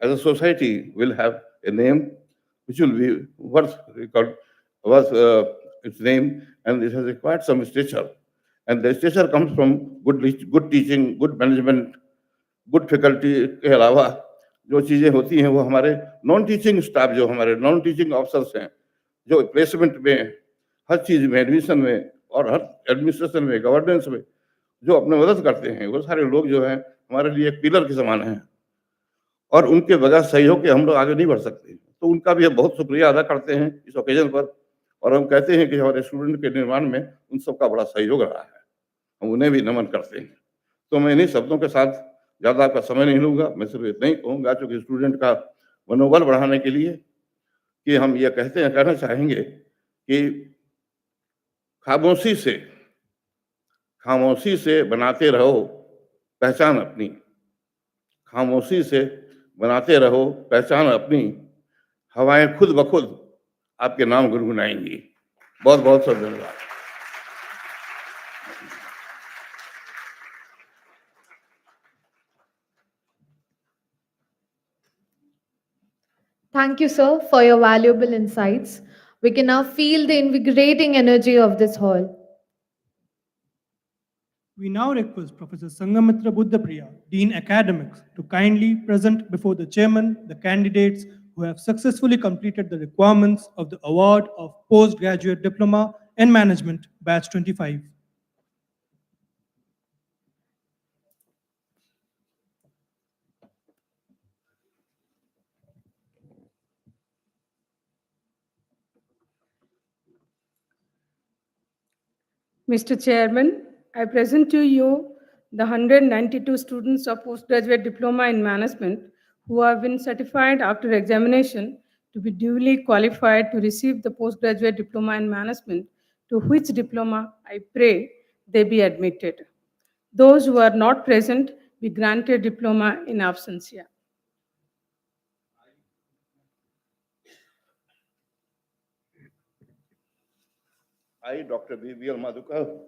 as a society, will have a name which will be worth its name, and it has acquired some stature. And the stature comes from good teaching, good management, good faculty के अलावा जो चीज़ें होती हैं वो हमारे non teaching staff, जो हमारे नॉन टीचिंग ऑफिसर्स हैं, जो प्लेसमेंट में, हर चीज़ में, एडमिशन में और हर एडमिनिस्ट्रेशन में, गवर्नेंस में जो अपने मदद करते हैं, वो सारे लोग जो हैं हमारे लिए एक पिलर के समान हैं, और उनके बगैर सहयोग के हम लोग आगे नहीं बढ़ सकते। तो उनका भी हम बहुत शुक्रिया अदा करते हैं इस ओकेजन पर, और हम कहते हैं कि हमारे स्टूडेंट के निर्माण में उन सबका बड़ा सहयोग रहा है, हम उन्हें भी नमन करते हैं। तो मैं इन्हीं शब्दों के साथ ज़्यादा आपका समय नहीं लूँगा, मैं सिर्फ इतना ही कहूँगा क्योंकि स्टूडेंट का मनोबल बढ़ाने के लिए कि हम ये कहना चाहेंगे कि खामोशी से बनाते रहो पहचान अपनी, खामोशी से बनाते रहो पहचान अपनी, हवाएं खुद ब खुद आपके नाम गुनगुनाएंगी। बहुत बहुत सब धन्यवाद। Thank you, sir, for your valuable insights. We can now feel the invigorating energy of this hall. We now request Professor Sangamitra Buddhapriya, Dean Academics, to kindly present before the chairman the candidates who have successfully completed the requirements of the award of Postgraduate Diploma in Management, Batch 25. Mr. Chairman, I present to you the 192 students of postgraduate diploma in management who have been certified after examination to be duly qualified to receive the postgraduate diploma in management, to which diploma I pray they be admitted. Those who are not present be granted diploma in absentia. I, Dr. B.B.L. Madhukar,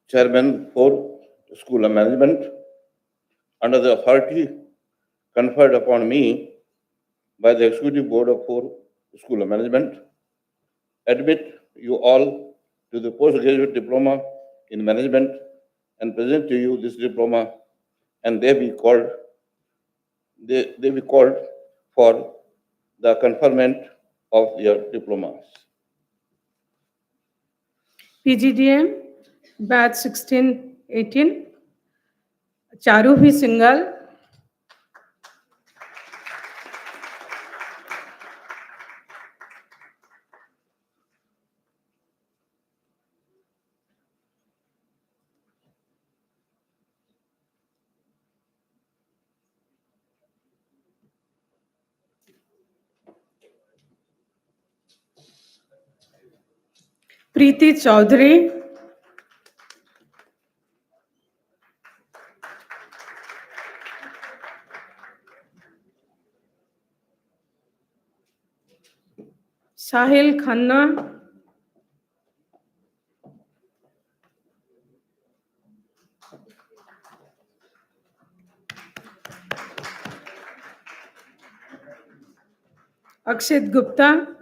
Chairman for School of Management, under the authority conferred upon me by the Executive Board of FORE School of Management, admit you all to the postgraduate diploma in management and present to you this diploma, and they be called for the conferment of their diplomas. PGDM, batch 16-18, Charuhi Singhal, Preeti Chaudhary, Sahil Khanna, Akshit Gupta,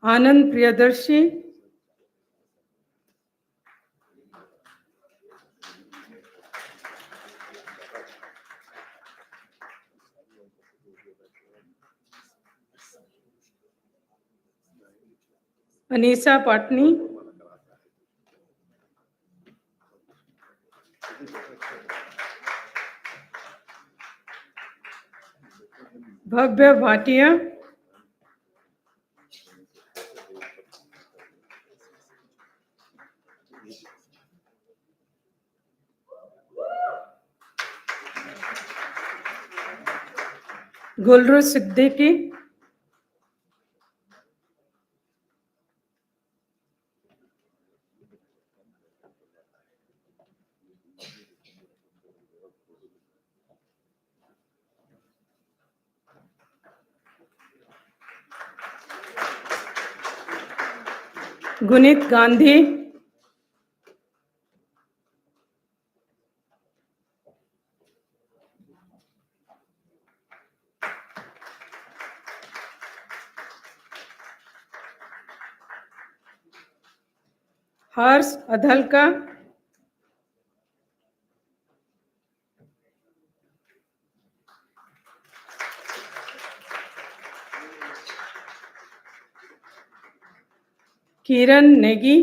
Anand Priyadarshi, Anisa Patni, Bhavya Bhatia, Gulru Siddiqui, Gunit Gandhi, Hars Adhalka, Kiran Negi,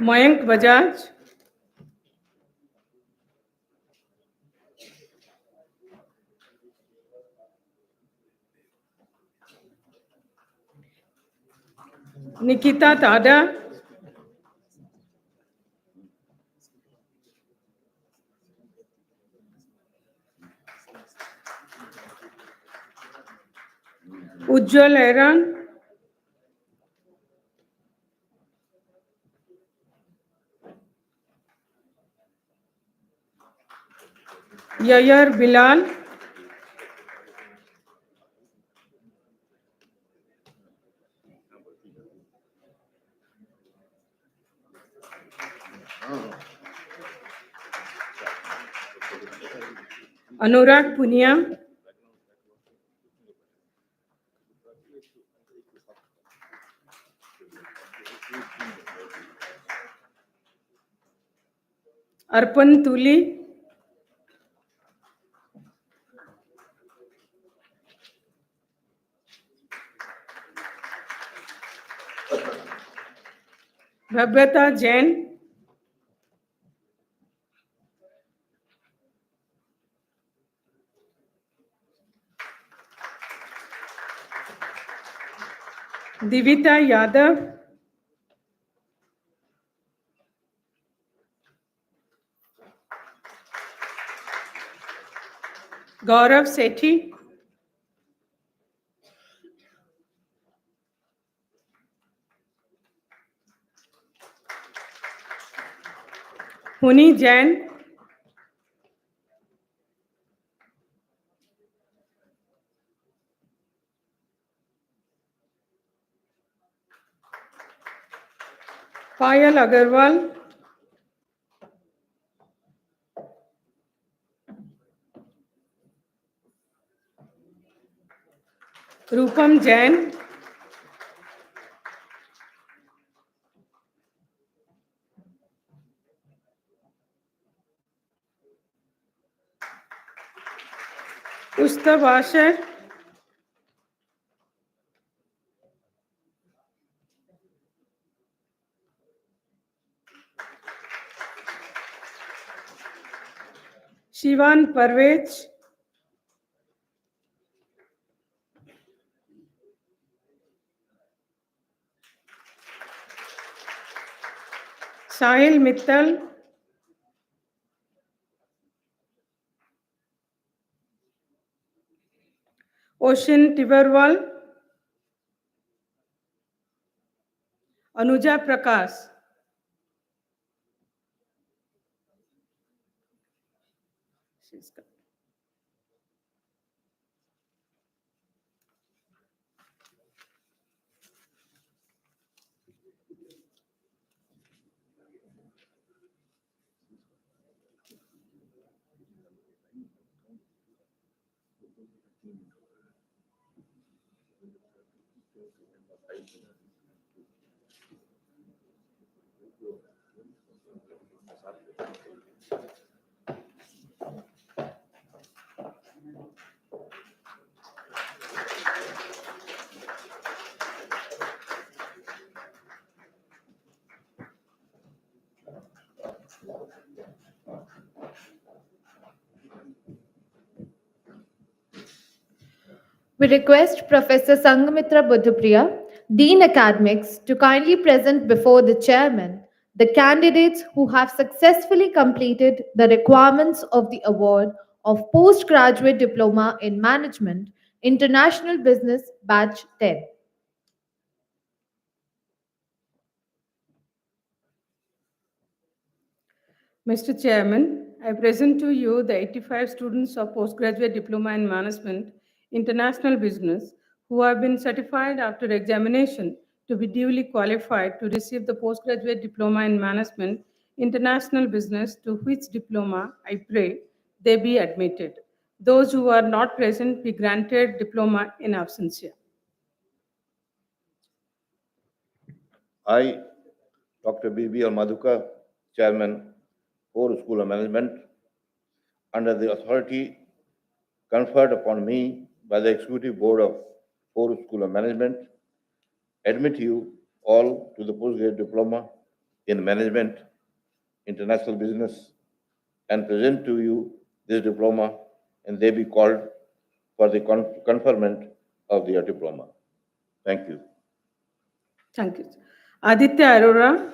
Mayank Bajaj, Nikita Tada, Ujjwal Eran, Yayar Bilal, Anurag Punia, Arpan Tuli, Bhabyata Jain, Divita Yadav, Gaurav Sethi, Huni Jain, Payal Agarwal, Rupam Jain, Ustav Asher, Shivan Parvez, Sahil Mittal, Oshin Tiberwal, Anuja Prakash, We request Professor Sangamitra Buddhapriya, Dean Academics, to kindly present before the chairman the candidates who have successfully completed the requirements of the award of Postgraduate Diploma in Management, International Business, Batch 10. Mr. Chairman, I present to you the 85 students of Postgraduate Diploma in Management, International Business, who have been certified after examination to be duly qualified to receive the Postgraduate Diploma in Management, International Business, to which diploma, I pray, they be admitted. Those who are not present be granted diploma in absentia. I, Dr. B.B.L. Madhuka, Chairman, FORE School of Management, under the authority conferred upon me by the Executive Board of FORE School of Management, admit you all to the postgraduate diploma in management, international business, and present to you this diploma, and they be called for the conferment of the diploma. Thank you. Thank you. Aditya Arora.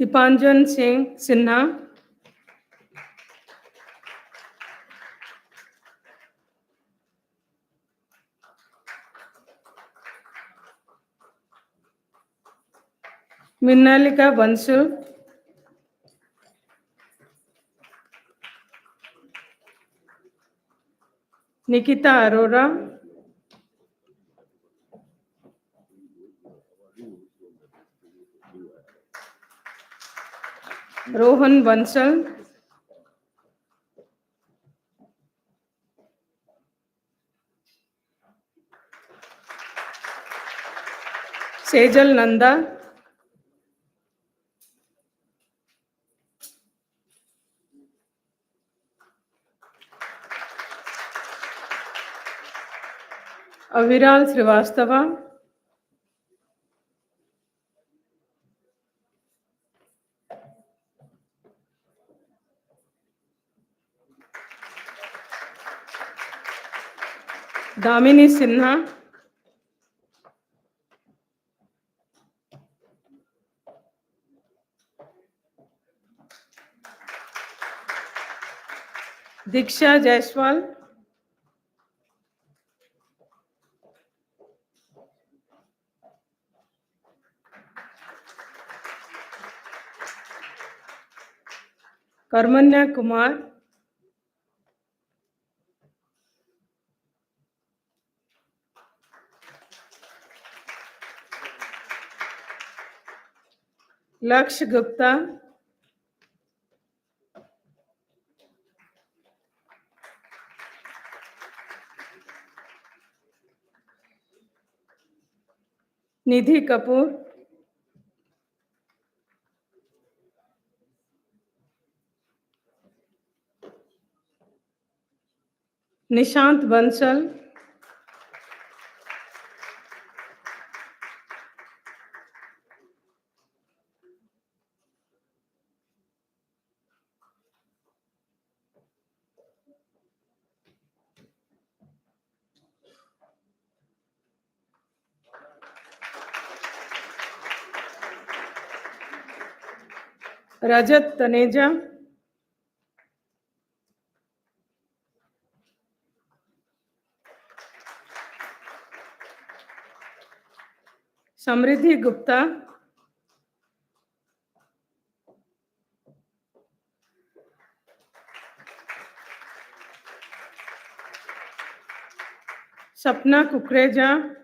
Dipanjan Singh Sinha. Minnalika Bansal. Nikita Arora. Rohan Bansal. Sejal Nanda. Aviral Srivastava. Damini Sinha. Diksha Jaiswal. Karmanya Kumar. Laksh Gupta. Nidhi Kapoor. Nishant Bansal. Rajat Taneja. Samriddhi Gupta. Sapna Kukreja.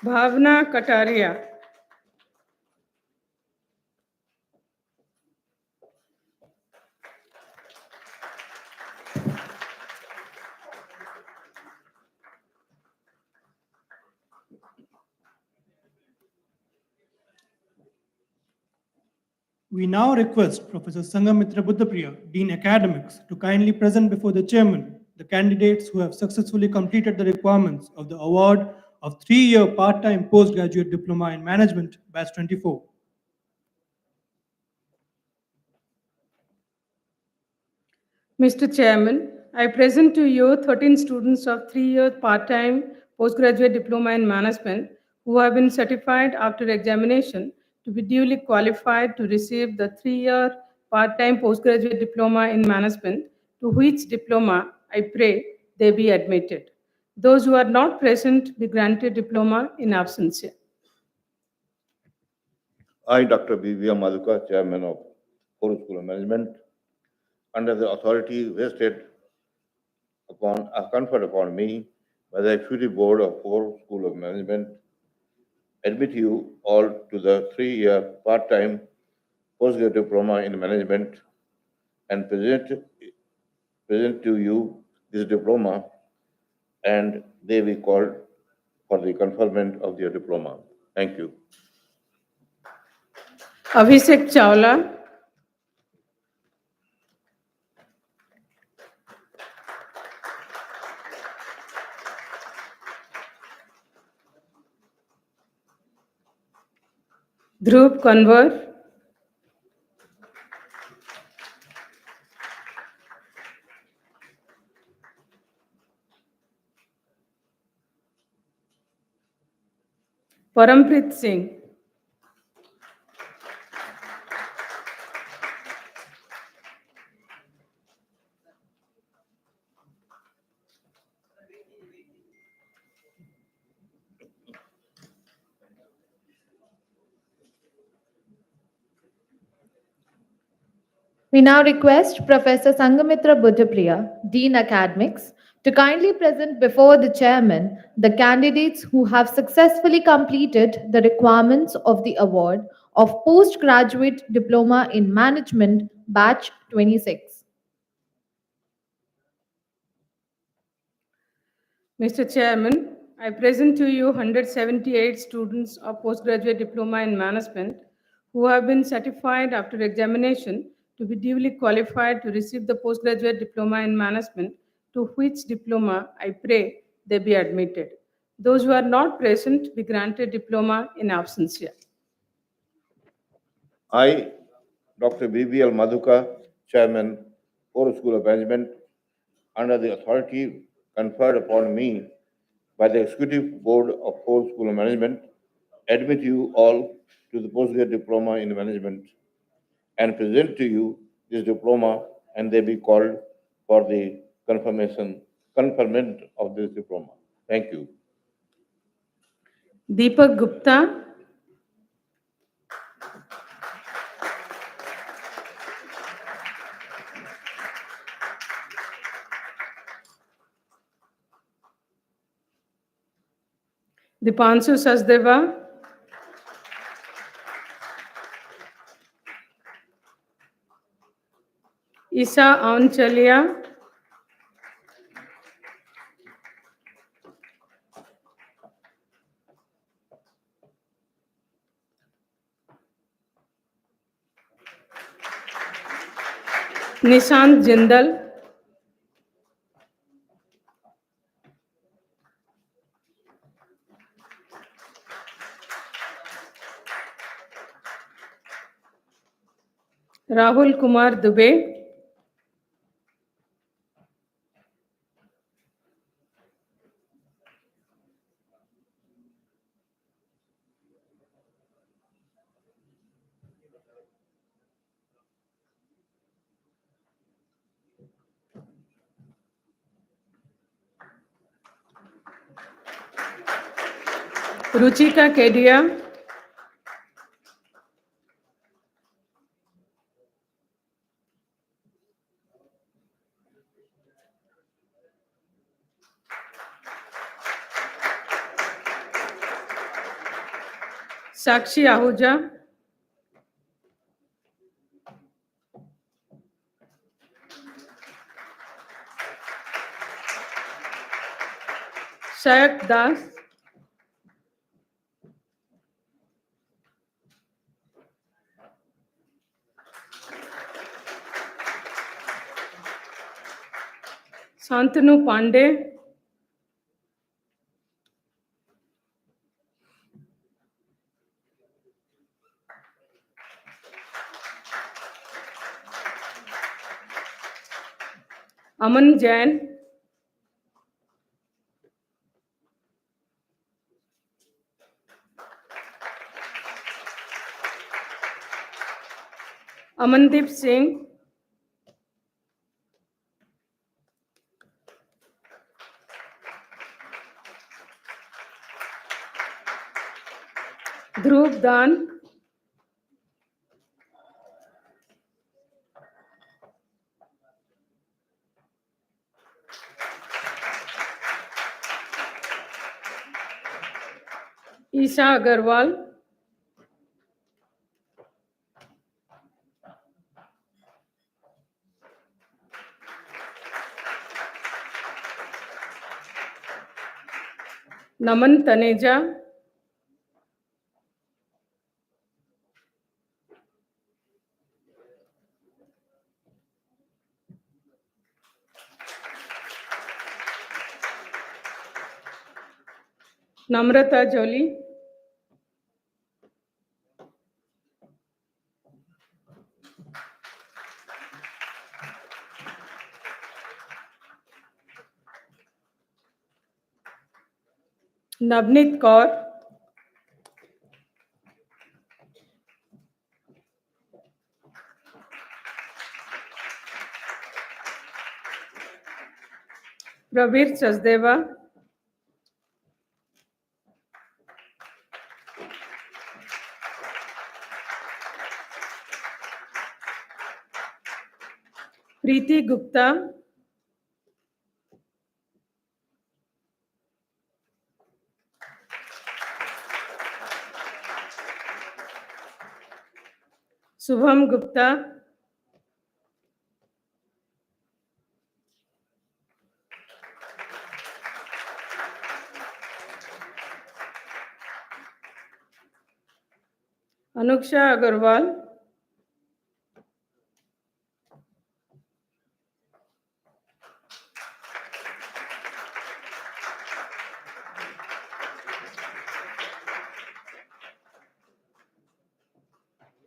Bhavna Kataria. We now request Professor Sangamitra Buddhapriya, Dean Academics, to kindly present before the chairman the candidates who have successfully completed the requirements of the award of 3-year part-time postgraduate diploma in management, batch 24. Mr. Chairman, I present to you 13 students of 3-year part-time postgraduate diploma in management who have been certified after examination to be duly qualified to receive the 3-year part-time postgraduate diploma in management, to which diploma I pray they be admitted. Those who are not present be granted diploma in absentia. I, Dr. B.V.M. Madhuka, Chairman of FORE School of Management, under the authority vested conferred upon me by the Executive Board of FORE School of Management, admit you all to the 3-year part-time postgraduate diploma in management and present to you this diploma, and they be called for the conferment of their diploma. Thank you. Abhishek Chawla, Dhruv Kanwar, Parampreet Singh, We now request Professor Sangamitra Buddhapriya, Dean Academics, to kindly present before the chairman the candidates who have successfully completed the requirements of the award of postgraduate diploma in management, batch 26. Mr. Chairman, I present to you 178 students of postgraduate diploma in management who have been certified after examination to be duly qualified to receive the postgraduate diploma in management, to which diploma I pray they be admitted. Those who are not present be granted diploma in absentia. I, Dr. B.B.L. Madhuka, Chairman, FORE School of Management, under the authority conferred upon me by the Executive Board of FORE School of Management, admit you all to the postgraduate diploma in management and present to you this diploma, and they be called for the conferment of this diploma. Thank you. Deepak Gupta, Dipanshu Sachdeva, Isha Aunchalia, Nishant Jindal, Rahul Kumar Dubey, Ruchika Kedia, Sakshi Ahuja, Shayak Das, Santanu Pandey, Aman Jain, Amandeep Singh, Dhruv Dan, Isha Agarwal, Naman Taneja, Namrata Jolie, Navneet Kaur, Pravir Sachdeva, Preeti Gupta, Subham Gupta, Anuksha Agarwal,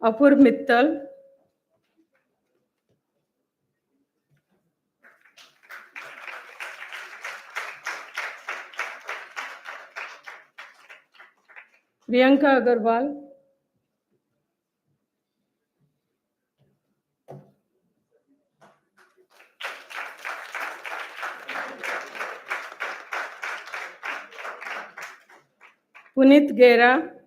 Apur Mittal, Priyanka Agarwal, Punit Gera,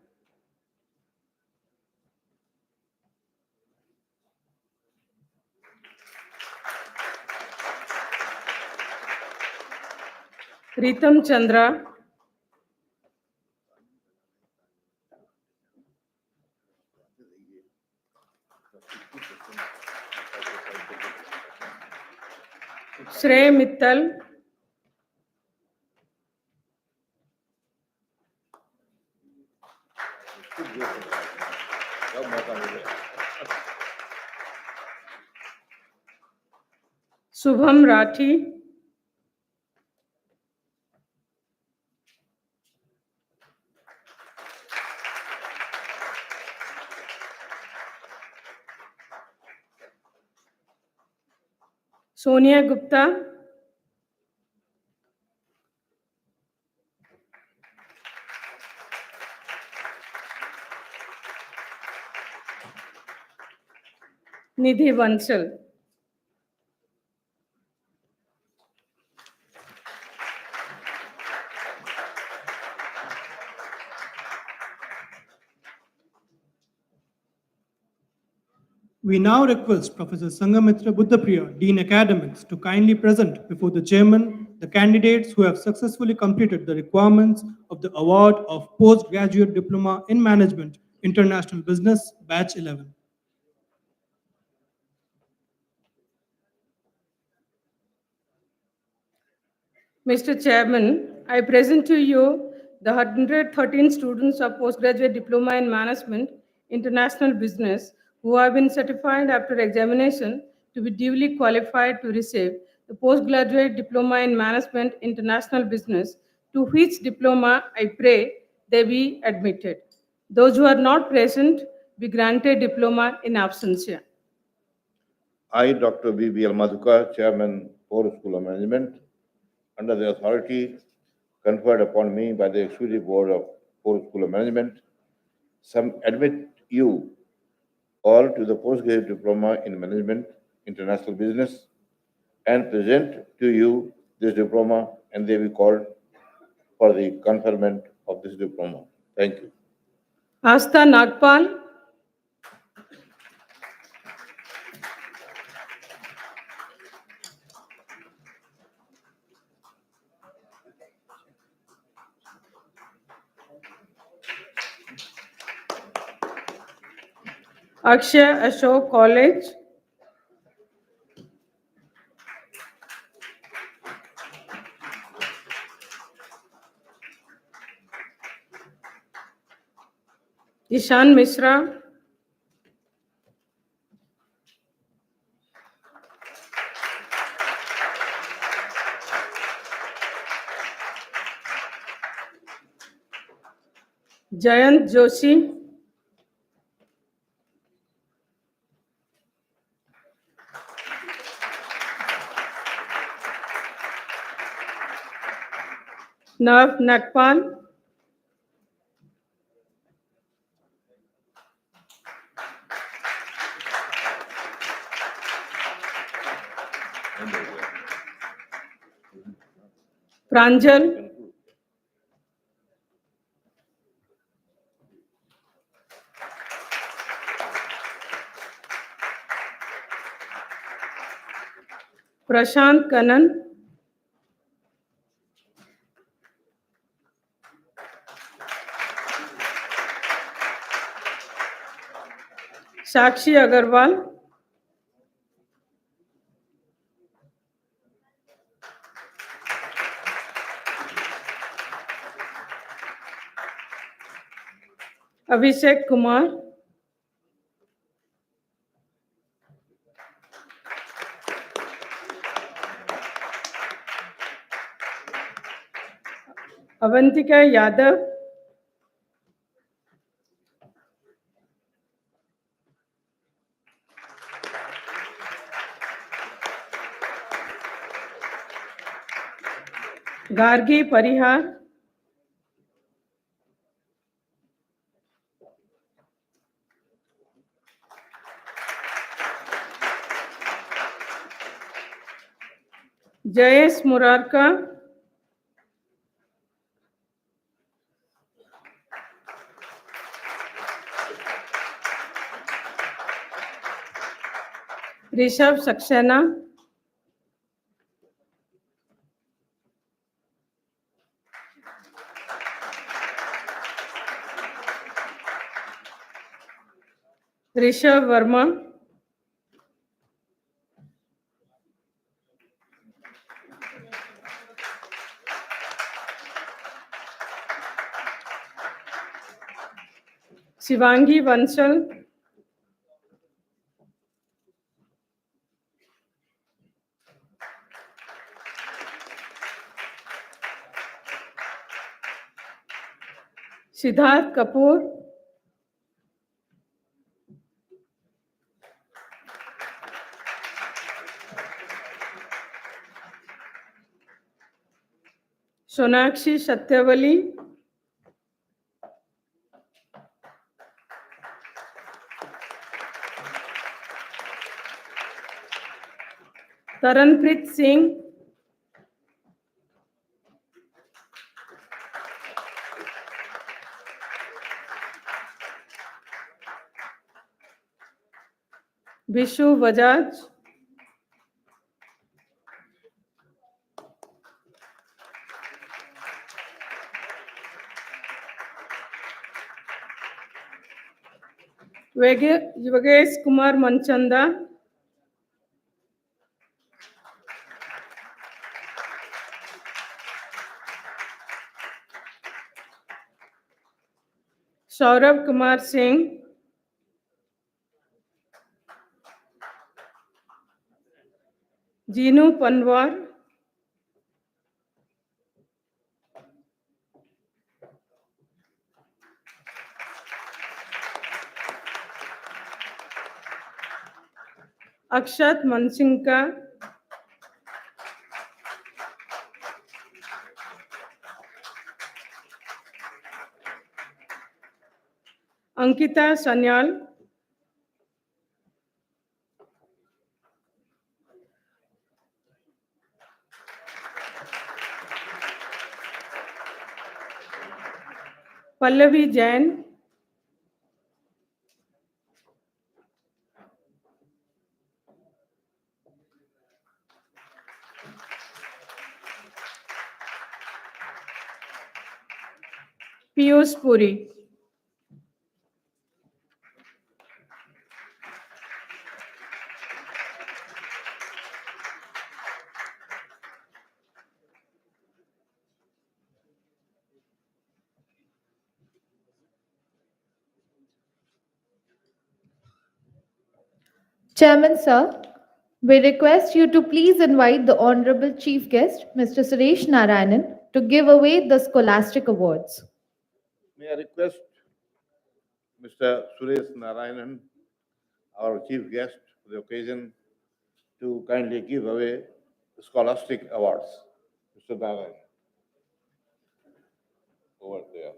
Ritam Chandra, Shrey Mittal, Subham Rathi, Sonia Gupta, Nidhi Bansal. We now request Professor Sangamitra Buddhapriya, Dean Academics, to kindly present before the chairman the candidates who have successfully completed the requirements of the award of Postgraduate Diploma in Management, International Business, Batch 11. Mr. Chairman, I present to you the 113 students of Postgraduate Diploma in Management, International Business, who have been certified after examination to be duly qualified to receive the postgraduate diploma in management international business, to which diploma I pray they be admitted. Those who are not present be granted diploma in absentia. I, Dr. B.B.L. Madhukar, Chairman, FORE School of Management, under the authority conferred upon me by the Executive Board of FORE School of Management, admit you all to the postgraduate diploma in management, international business, and present to you this diploma, and they be called for the conferment of this diploma. Thank you. Asta Nagpal, Akshay Ashok College, Ishan Mishra, Jayant Joshi, Nav Nagpal, Pranjal, Prashant Kanan, Sakshi Agarwal, Abhishek Kumar, Avantika Yadav, Gargi Parihar, Jayesh Murarka, Rishabh Saxena, Rishabh Verma, Shivangi Vansal, Siddharth Kapoor, Sonakshi Satyavali, Taranpreet Singh, Vishu Bajaj, Yogesh Kumar Manchanda, Saurabh Kumar Singh, Jinu Panwar, Akshat Mansinka, Ankita Sanyal, Pallavi Jain, Piyush Puri. Chairman, sir, we request you to please invite the Honorable Chief Guest, Mr. Suresh Narayanan, to give away the Scholastic Awards. May I request Mr. Suresh Narayanan, our chief guest for the occasion, to kindly give away the scholastic awards. Mr. Narayanan. Over there.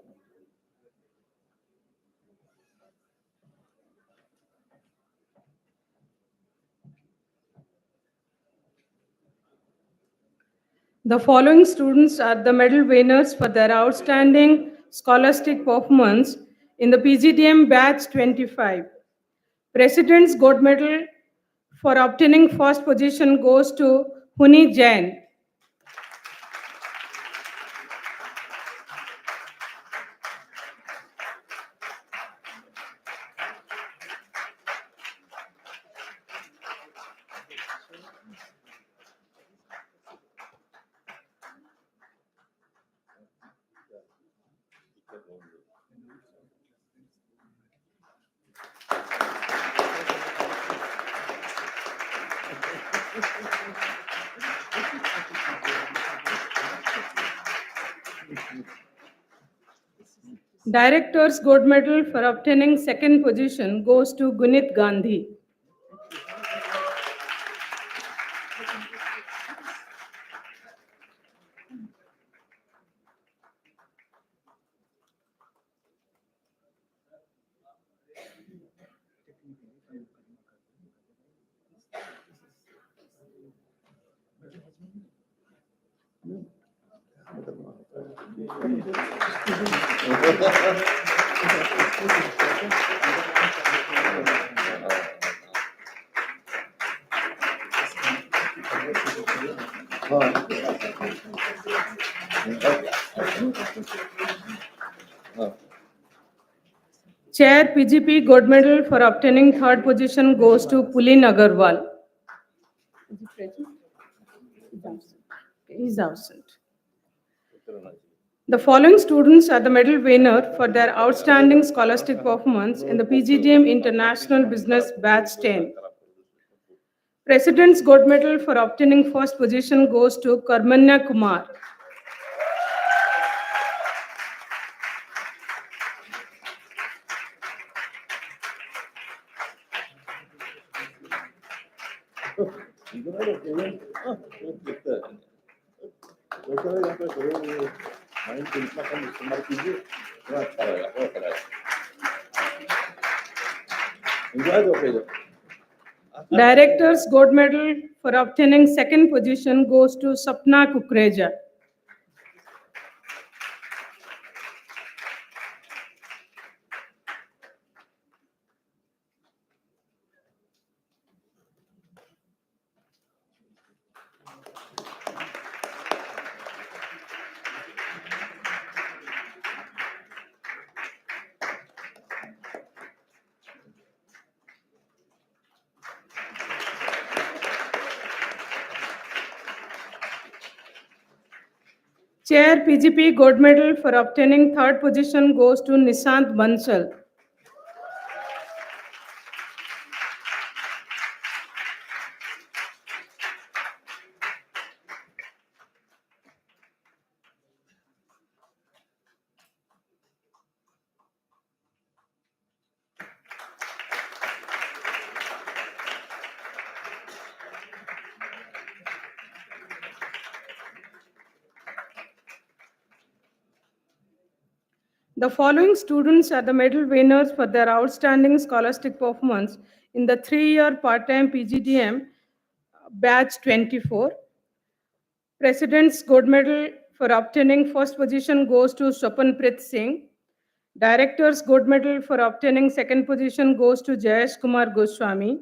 The following students are the medal winners for their outstanding scholastic performance in the PGDM batch 25. President's Gold Medal for obtaining first position goes to Huni Jain. Director's Gold Medal for obtaining second position goes to Gunit Gandhi. Chair PGP Gold Medal for obtaining third position goes to Pulin Agarwal. He is absent. The following students are the medal winner for their outstanding scholastic performance in the PGDM International Business Batch 10. President's Gold Medal for obtaining first position goes to Karmanya Kumar. Director's Gold Medal for obtaining second position goes to Sapna Kukreja. Chair PGP Gold Medal for obtaining third position goes to Nishant Bansal. The following students are the medal winners for their outstanding scholastic performance in the 3-year part-time PGDM batch 24. President's Gold Medal for obtaining first position goes to Swapanpreet Singh. Director's Gold Medal for obtaining second position goes to Jayesh Kumar Goswami.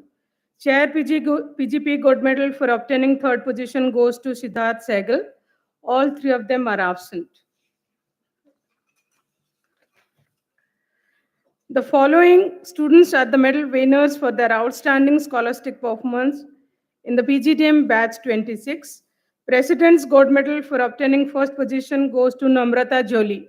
Chair PGP Gold Medal for obtaining third position goes to Siddharth Sehgal. All three of them are absent. The following students are the medal winners for their outstanding scholastic performance in the PGDM batch 26. President's Gold Medal for obtaining first position goes to Namrata Jolie.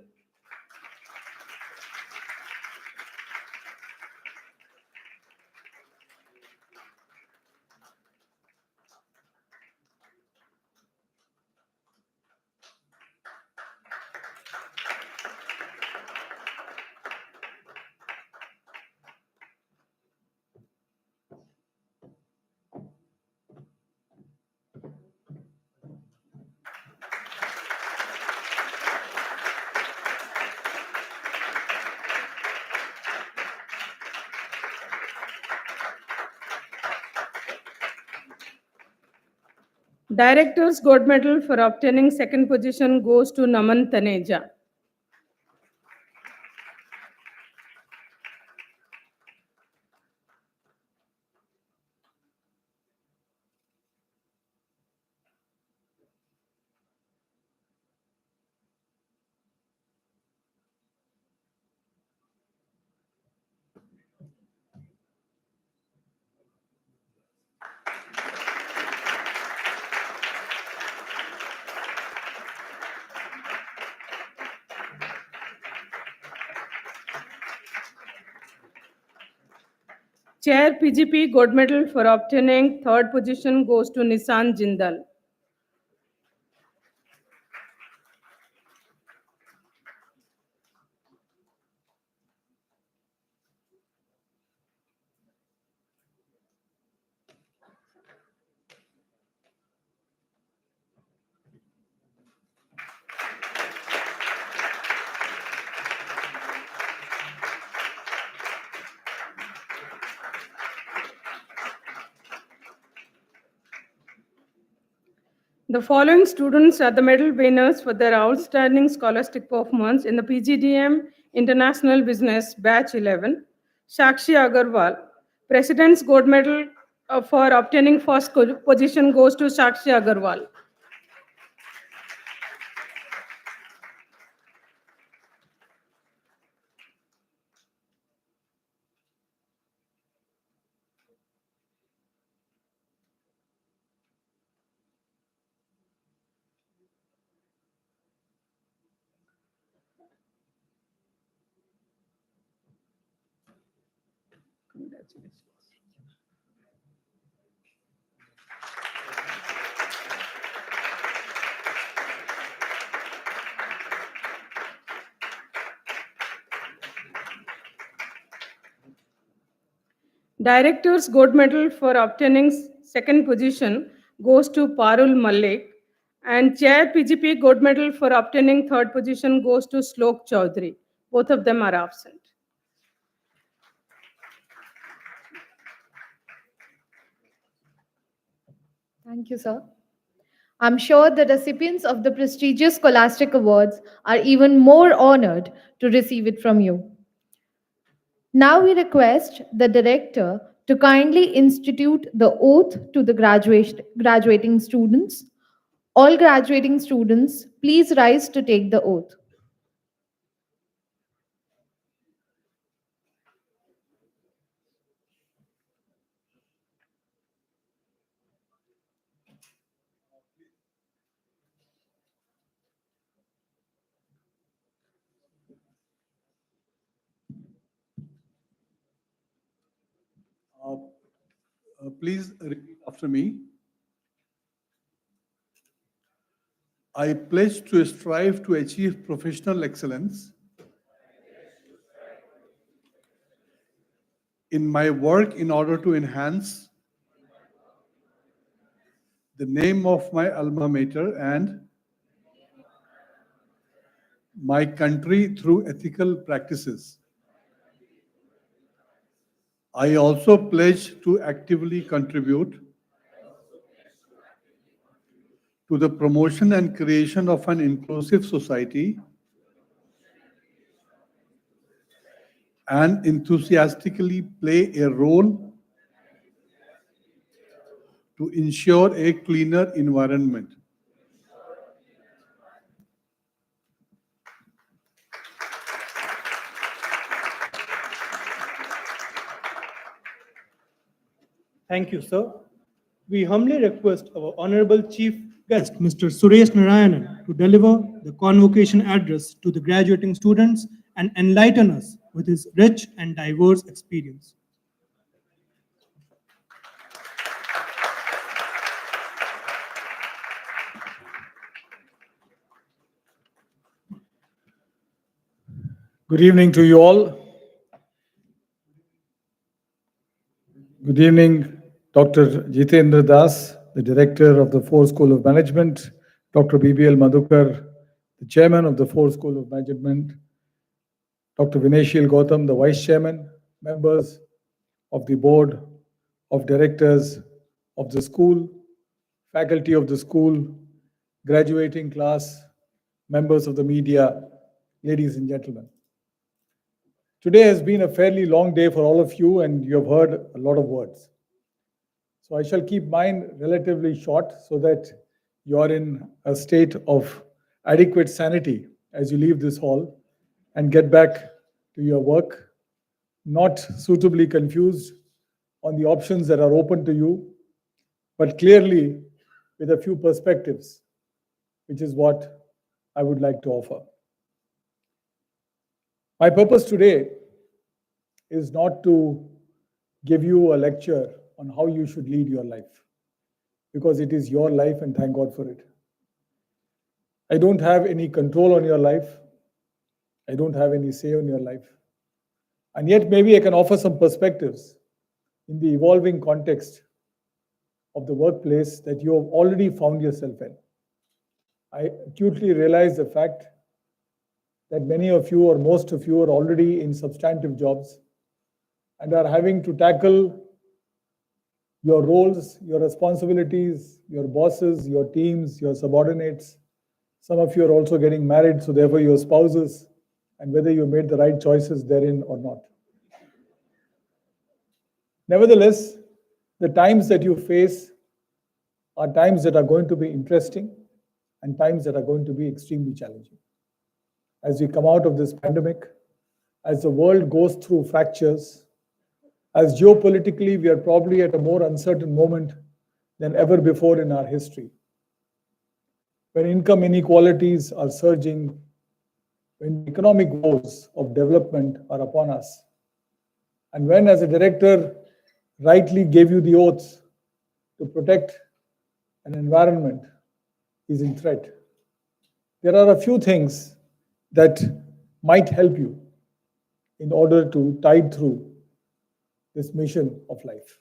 Director's Gold Medal for obtaining second position goes to Naman Taneja. Chair PGP Gold Medal for obtaining third position goes to Nissan Jindal. The following students are the medal winners for their outstanding scholastic performance in the PGDM International Business Batch 11. Shakshi Agarwal. President's Gold Medal for obtaining first position goes to Shakshi Agarwal. Director's Gold Medal for obtaining second position goes to Parul Malik, and Chair PGP Gold Medal for obtaining third position goes to Slok Chaudhary. Both of them are absent. Thank you, sir. I'm sure the recipients of the prestigious Scholastic Awards are even more honored to receive it from you. Now we request the director to kindly institute the oath to the graduating students. All graduating students, please rise to take the oath. Please repeat after me. I pledge to strive to achieve professional excellence in my work in order to enhance the name of my alma mater and my country through ethical practices. I also pledge to actively contribute to the promotion and creation of an inclusive society and enthusiastically play a role to ensure a cleaner environment. Thank you, sir. We humbly request our Honorable Chief Guest, Mr. Suresh Narayanan, to deliver the convocation address to the graduating students and enlighten us with his rich and diverse experience. Good evening to you all. Good evening, Dr. Jitendra Das, the Director of the FORE School of Management, Dr. BBL Madhukar, the Chairman of the FORE School of Management, Dr. Vineshil Gautam, the Vice Chairman, members of the Board of Directors of the school, faculty of the school, graduating class, members of the media, ladies and gentlemen. Today has been a fairly long day for all of you, and you have heard a lot of words. So I shall keep mine relatively short so that you are in a state of adequate sanity as you leave this hall and get back to your work, not suitably confused on the options that are open to you, but clearly with a few perspectives, which is what I would like to offer. My purpose today is not to give you a lecture on how you should lead your life, because it is your life and thank God for it. I don't have any control on your life. I don't have any say on your life. And yet maybe I can offer some perspectives in the evolving context of the workplace that you have already found yourself in. I acutely realize the fact that many of you or most of you are already in substantive jobs and are having to tackle your roles, your responsibilities, your bosses, your teams, your subordinates. Some of you are also getting married, so therefore your spouses, and whether you made the right choices therein or not. Nevertheless, the times that you face are times that are going to be interesting and times that are going to be extremely challenging. As we come out of this pandemic, as the world goes through fractures, as geopolitically we are probably at a more uncertain moment than ever before in our history, when income inequalities are surging, when economic woes of development are upon us, and when, as a director, rightly gave you the oath to protect an environment is in threat, there are a few things that might help you in order to tide through this mission of life.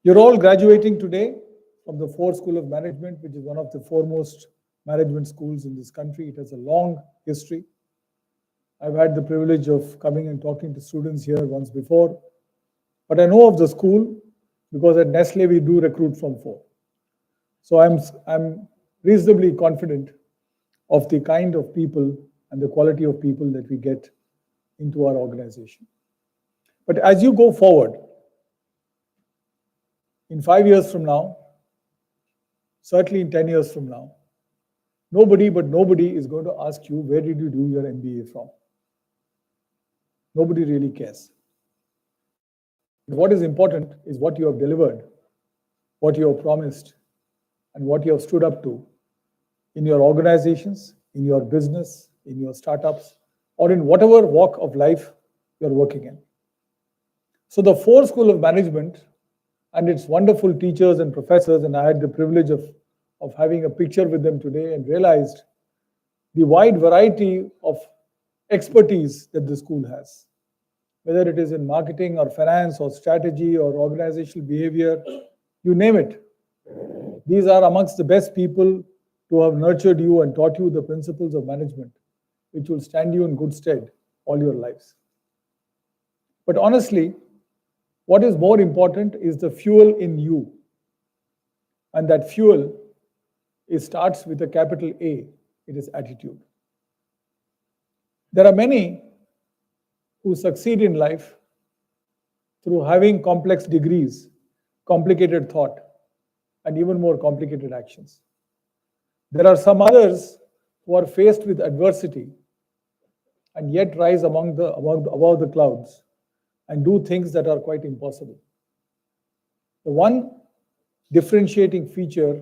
You're all graduating today from the FORE School of Management, which is one of the foremost management schools in this country. It has a long history. I've had the privilege of coming and talking to students here once before, but I know of the school because at Nestlé we do recruit from FORE. So I'm reasonably confident of the kind of people and the quality of people that we get into our organization. But as you go forward, in 5 years from now, certainly in 10 years from now, nobody is going to ask you, where did you do your MBA from? Nobody really cares. What is important is what you have delivered, what you have promised, and what you have stood up to in your organizations, in your business, in your startups, or in whatever walk of life you're working in. So the FORE School of Management and its wonderful teachers and professors, and I had the privilege of having a picture with them today and realized the wide variety of expertise that the school has, whether it is in marketing or finance or strategy or organizational behavior, you name it. These are amongst the best people to have nurtured you and taught you the principles of management, which will stand you in good stead all your lives. But honestly, what is more important is the fuel in you. And that fuel, it starts with a capital A. It is attitude. There are many who succeed in life through having complex degrees, complicated thought, and even more complicated actions. There are some others who are faced with adversity and yet rise above the clouds and do things that are quite impossible. The one differentiating feature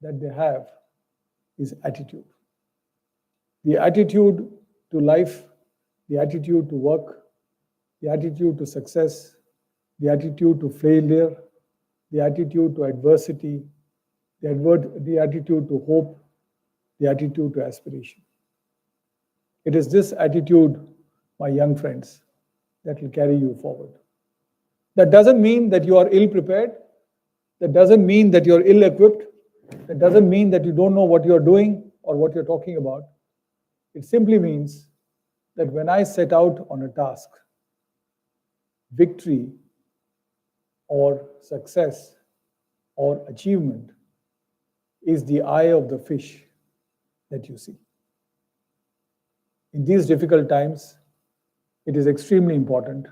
that they have is attitude. The attitude to life, the attitude to work, the attitude to success, the attitude to failure, the attitude to adversity, the attitude to hope, the attitude to aspiration. It is this attitude, my young friends, that will carry you forward. That doesn't mean that you are ill-prepared. That doesn't mean that you're ill-equipped. That doesn't mean that you don't know what you're doing or what you're talking about. It simply means that when I set out on a task, victory or success or achievement is the eye of the fish that you see. In these difficult times, it is extremely important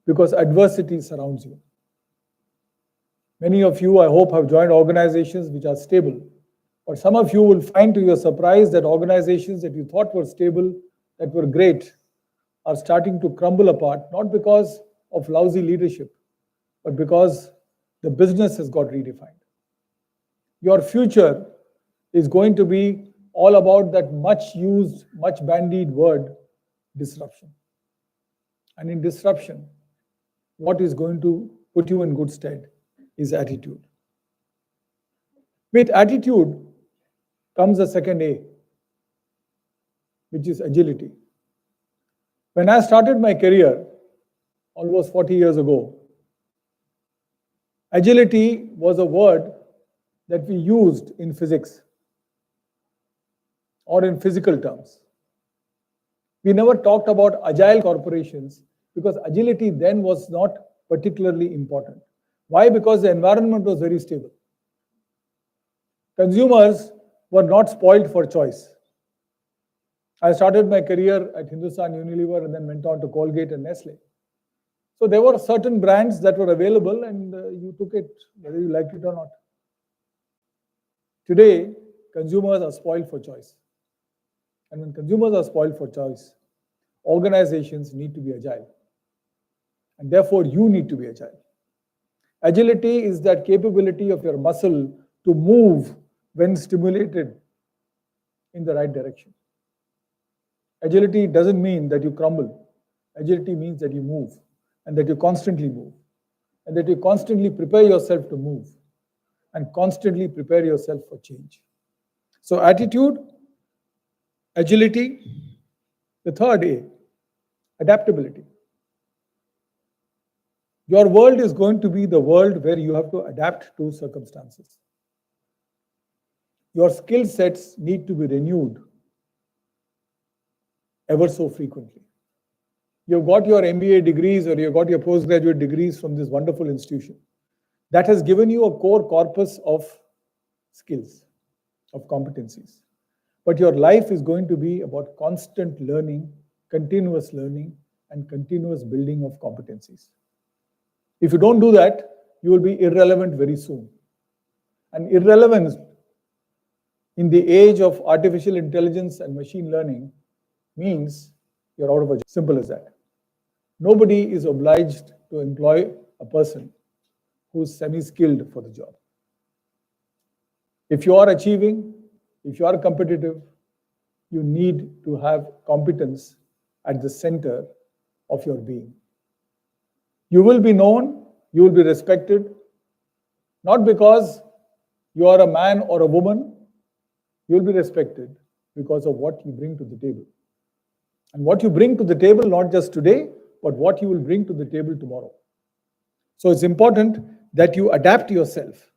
because adversity surrounds you. Many of you, I hope, have joined organizations which are stable, but some of you will find to your surprise that organizations that you thought were stable, that were great, are starting to crumble apart, not because of lousy leadership, but because the business has got redefined. Your future is going to be all about that much used, much bandied word, disruption. And in disruption, what is going to put you in good stead is attitude. With attitude comes the second A, which is agility. When I started my career, almost 40 years ago, agility was a word that we used in physics or in physical terms. We never talked about agile corporations because agility then was not particularly important. Why? Because the environment was very stable. Consumers were not spoiled for choice. I started my career at Hindustan Unilever and then went on to Colgate and Nestlé. So there were certain brands that were available and you took it whether you liked it or not. Today, consumers are spoiled for choice. And when consumers are spoiled for choice, organizations need to be agile. And therefore, you need to be agile. Agility is that capability of your muscle to move when stimulated in the right direction. Agility doesn't mean that you crumble. Agility means that you move and that you constantly move and that you constantly prepare yourself to move and constantly prepare yourself for change. So attitude, agility, the third A, adaptability. Your world is going to be the world where you have to adapt to circumstances. Your skill sets need to be renewed ever so frequently. You've got your MBA degrees or you've got your postgraduate degrees from this wonderful institution. That has given you a core corpus of skills, of competencies. But your life is going to be about constant learning, and continuous building of competencies. If you don't do that, you will be irrelevant very soon. And irrelevance in the age of artificial intelligence and machine learning means you're out of a job. Simple as that. Nobody is obliged to employ a person who's semi-skilled for the job. If you are achieving, if you are competitive, you need to have competence at the center of your being. You will be known, you will be respected, not because you are a man or a woman, you will be respected because of what you bring to the table. And what you bring to the table, not just today, but what you will bring to the table tomorrow. So it's important that you adapt yourself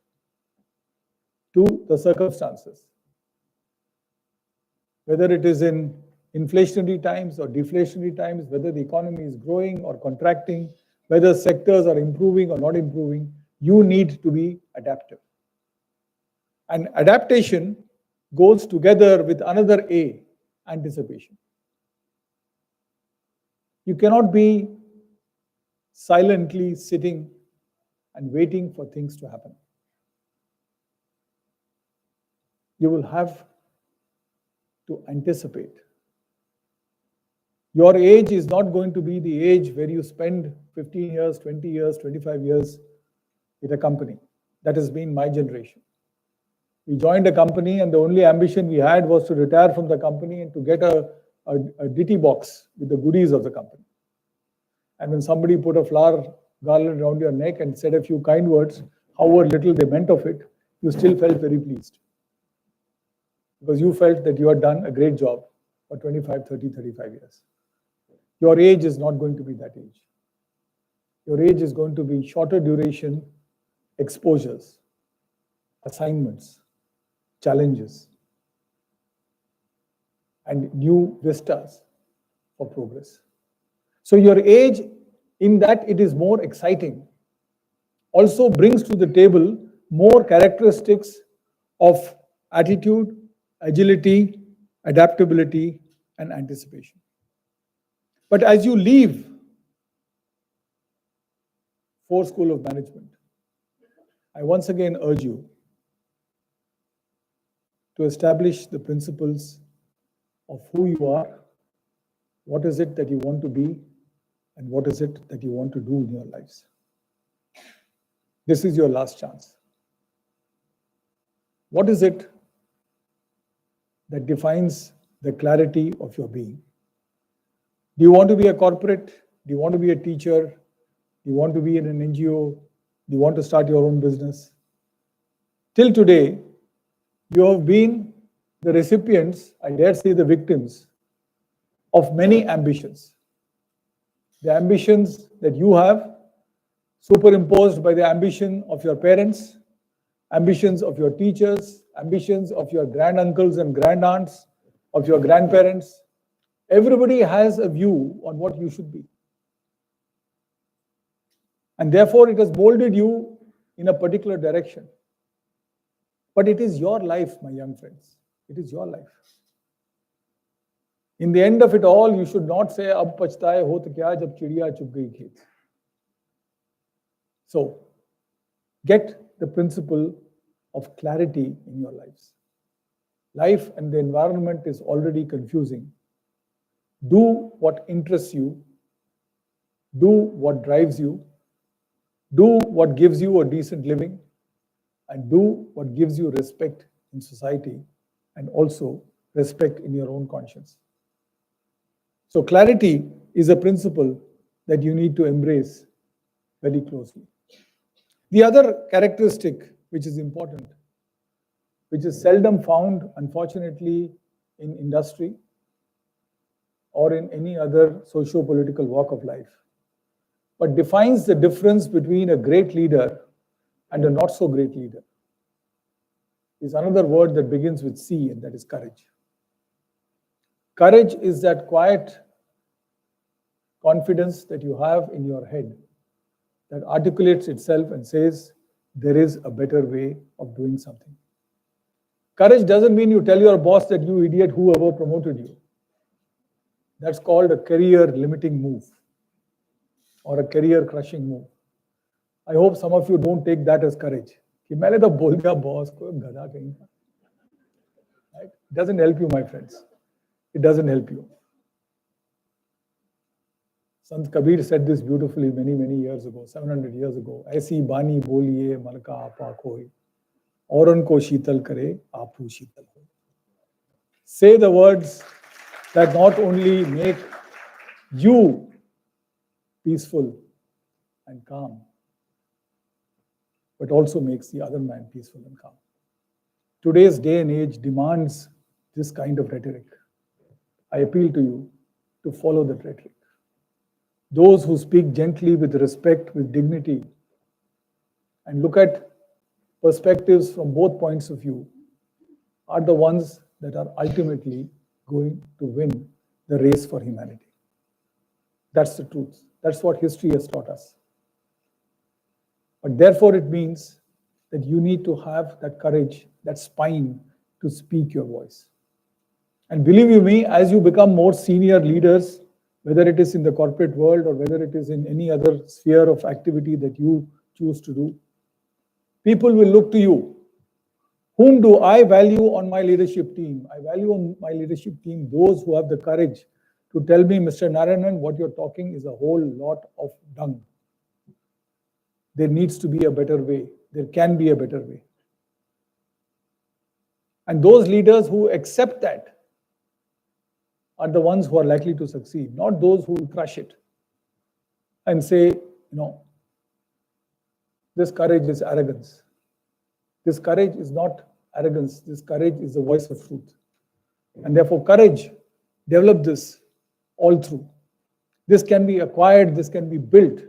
to the circumstances. whether it is in inflationary times or deflationary times, whether the economy is growing or contracting, whether sectors are improving or not improving, you need to be adaptive. And adaptation goes together with another A, anticipation. You cannot be silently sitting and waiting for things to happen. You will have to anticipate. Your age is not going to be the age where you spend 15 years, 20 years, 25 years with a company. That has been my generation. We joined a company and the only ambition we had was to retire from the company and to get a ditty box with the goodies of the company. And when somebody put a flower garland around your neck and said a few kind words, however little they meant of it, you still felt very pleased. Because you felt that you had done a great job for 25, 30, 35 years. Your age is not going to be that age. Your age is going to be shorter duration exposures, assignments, challenges, and new vistas for progress. So your age, in that it is more exciting, also brings to the table more characteristics of attitude, agility, adaptability, and anticipation. But as you leave FORE School of Management, I once again urge you to establish the principles of who you are, what is it that you want to be, and what is it that you want to do in your lives. This is your last chance. What is it that defines the clarity of your being? Do you want to be a corporate? Do you want to be a teacher? Do you want to be in an NGO? Do you want to start your own business? Till today, you have been the recipients, I dare say the victims, of many ambitions. The ambitions that you have, superimposed by the ambition of your parents, ambitions of your teachers, ambitions of your granduncles and grandaunts, of your grandparents. Everybody has a view on what you should be. And therefore, it has molded you in a particular direction. But it is your life, my young friends. It is your life. In the end of it all, you should not say, "Ab pachtaye ho to kya jab chidiya chug gayi khet." So, get the principle of clarity in your lives. Life and the environment is already confusing. Do what interests you. Do what drives you. Do what gives you a decent living. And do what gives you respect in society and also respect in your own conscience. So clarity is a principle that you need to embrace very closely. The other characteristic which is important, which is seldom found, unfortunately, in industry or in any other socio-political walk of life, but defines the difference between a great leader and a not so great leader, is another word that begins with C, and that is courage. Courage is that quiet confidence that you have in your head that articulates itself and says, there is a better way of doing something. Courage doesn't mean you tell your boss that you idiot, whoever promoted you. That's called a career limiting move or a career crushing move. I hope some of you don't take that as courage. कि मैंने तो बोल दिया boss को गधा कहीं का. Right? It doesn't help you, my friends. It doesn't help you. Sant Kabir said this beautifully many, many years ago, 700 years ago. ऐसी बानी बोलिए मन का आपा खोए, औरन को शीतल करे आपू शीतल हो. Say the words that not only make you peaceful and calm, but also makes the other man peaceful and calm. Today's day and age demands this kind of rhetoric. I appeal to you to follow that rhetoric. Those who speak gently, with respect, with dignity, and look at perspectives from both points of view are the ones that are ultimately going to win the race for humanity. That's the truth. That's what history has taught us. But therefore, it means that you need to have that courage, that spine to speak your voice. And believe you me, as you become more senior leaders, whether it is in the corporate world or whether it is in any other sphere of activity that you choose to do, people will look to you. Whom do I value on my leadership team? I value on my leadership team those who have the courage to tell me, Mr. Narayanan, what you're talking is a whole lot of dung. There needs to be a better way. There can be a better way. And those leaders who accept that are the ones who are likely to succeed, not those who will crush it and say, this courage is arrogance. This courage is not arrogance. This courage is the voice of truth. And therefore, courage, develop this all through. This can be acquired, this can be built.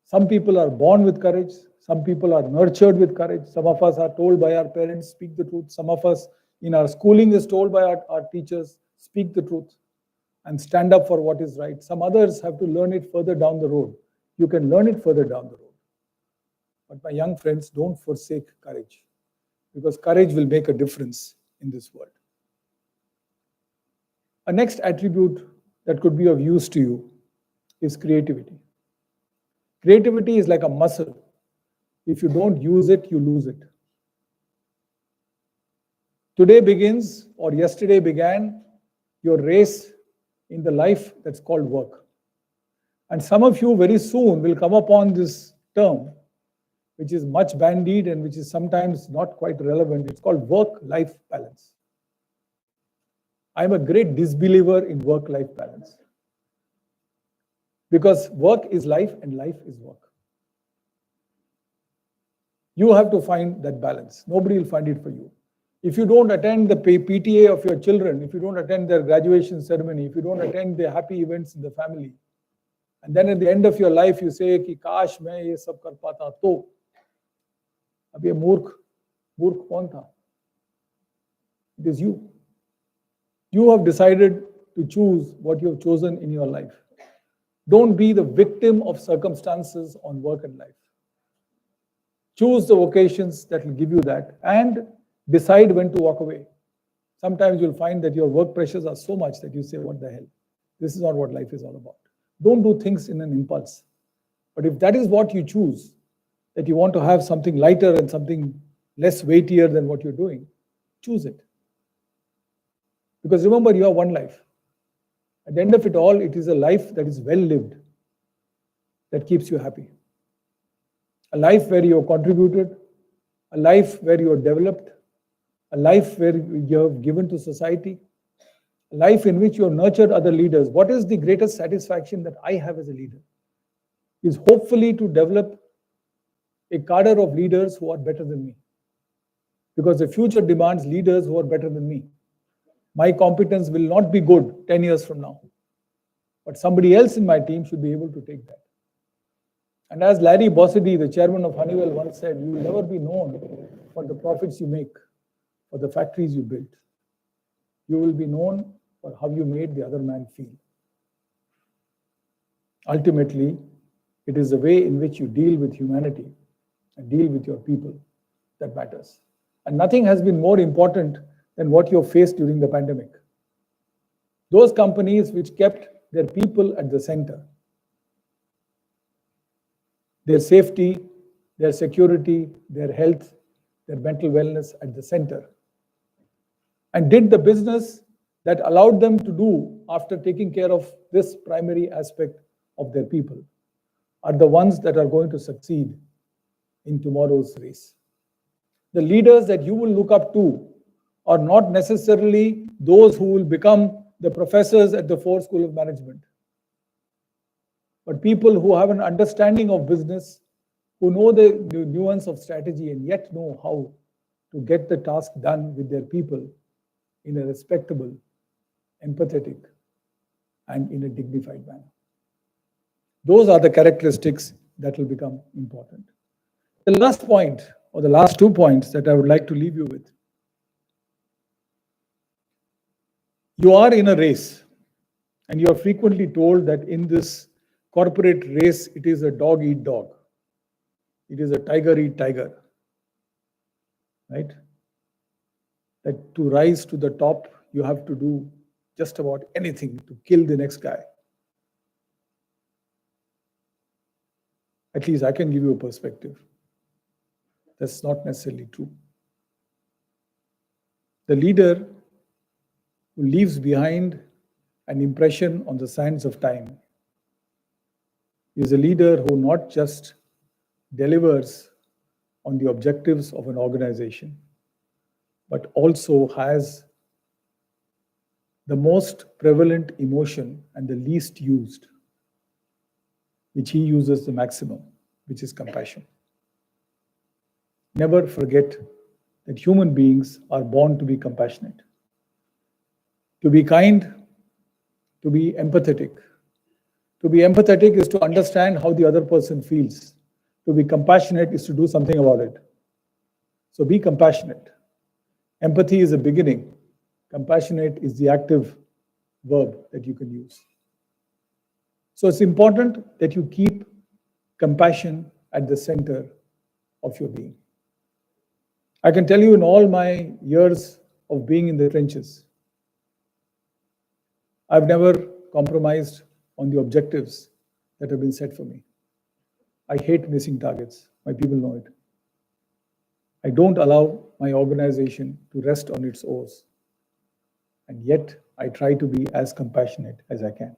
Some people are born with courage. Some people are nurtured with courage. Some of us are told by our parents, speak the truth. Some of us in our schooling is told by our teachers, speak the truth and stand up for what is right. Some others have to learn it further down the road. You can learn it further down the road. But my young friends, don't forsake courage, because courage will make a difference in this world. A next attribute that could be of use to you is creativity. Creativity is like a muscle. If you don't use it, you lose it. Today begins, or yesterday began, your race in the life that's called work. And some of you very soon will come upon this term, which is much bandied and which is sometimes not quite relevant. It's called work-life balance. I'm a great disbeliever in work-life balance, because work is life and life is work. You have to find that balance. Nobody will find it for you. If you don't attend the PTA of your children, if you don't attend their graduation ceremony, if you don't attend the happy events in the family, and then at the end of your life you say कि काश मैं ये सब कर पाता तो, अब ये मूर्ख कौन था? It is you. You have decided to choose what you have chosen in your life. Don't be the victim of circumstances on work and life. Choose the vocations that will give you that and decide when to walk away. Sometimes you'll find that your work pressures are so much that you say, what the hell? This is not what life is all about. Don't do things in an impulse. But if that is what you choose, that you want to have something lighter and something less weightier than what you're doing, choose it. Because remember, you have one life. At the end of it all, it is a life that is well lived, that keeps you happy. A life where you have contributed, a life where you have developed, a life where you have given to society, a life in which you have nurtured other leaders. What is the greatest satisfaction that I have as a leader? Is hopefully to develop a cadre of leaders who are better than me. Because the future demands leaders who are better than me. My competence will not be good 10 years from now. But somebody else in my team should be able to take that. And as Larry Bossidy, the chairman of Honeywell, once said, you will never be known for the profits you make, for the factories you built. You will be known for how you made the other man feel. Ultimately, it is the way in which you deal with humanity and deal with your people that matters. And nothing has been more important than what you have faced during the pandemic. Those companies which kept their people at the center, their safety, their security, their health, their mental wellness at the center, and did the business that allowed them to do after taking care of this primary aspect of their people, are the ones that are going to succeed in tomorrow's race. The leaders that you will look up to are not necessarily those who will become the professors at the FORE School of Management, but people who have an understanding of business, who know the nuance of strategy and yet know how to get the task done with their people in a respectable, empathetic, and in a dignified manner. Those are the characteristics that will become important. The last point, or the last 2 points that I would like to leave you with, You are in a race, and you are frequently told that in this corporate race, it is a dog eat dog. It is a tiger eat tiger, right? That to rise to the top, you have to do just about anything to kill the next guy. At least I can give you a perspective. That's not necessarily true. The leader who leaves behind an impression on the sands of time is a leader who not just delivers on the objectives of an organization, but also has the most prevalent emotion and the least used, which he uses the maximum, which is compassion. Never forget that human beings are born to be compassionate, to be kind, to be empathetic. To be empathetic is to understand how the other person feels. To be compassionate is to do something about it. So be compassionate. Empathy is a beginning. Compassionate is the active verb that you can use. So it's important that you keep compassion at the center of your being. I can tell you in all my years of being in the trenches, I've never compromised on the objectives that have been set for me. I hate missing targets. My people know it. I don't allow my organization to rest on its oars. And yet, I try to be as compassionate as I can.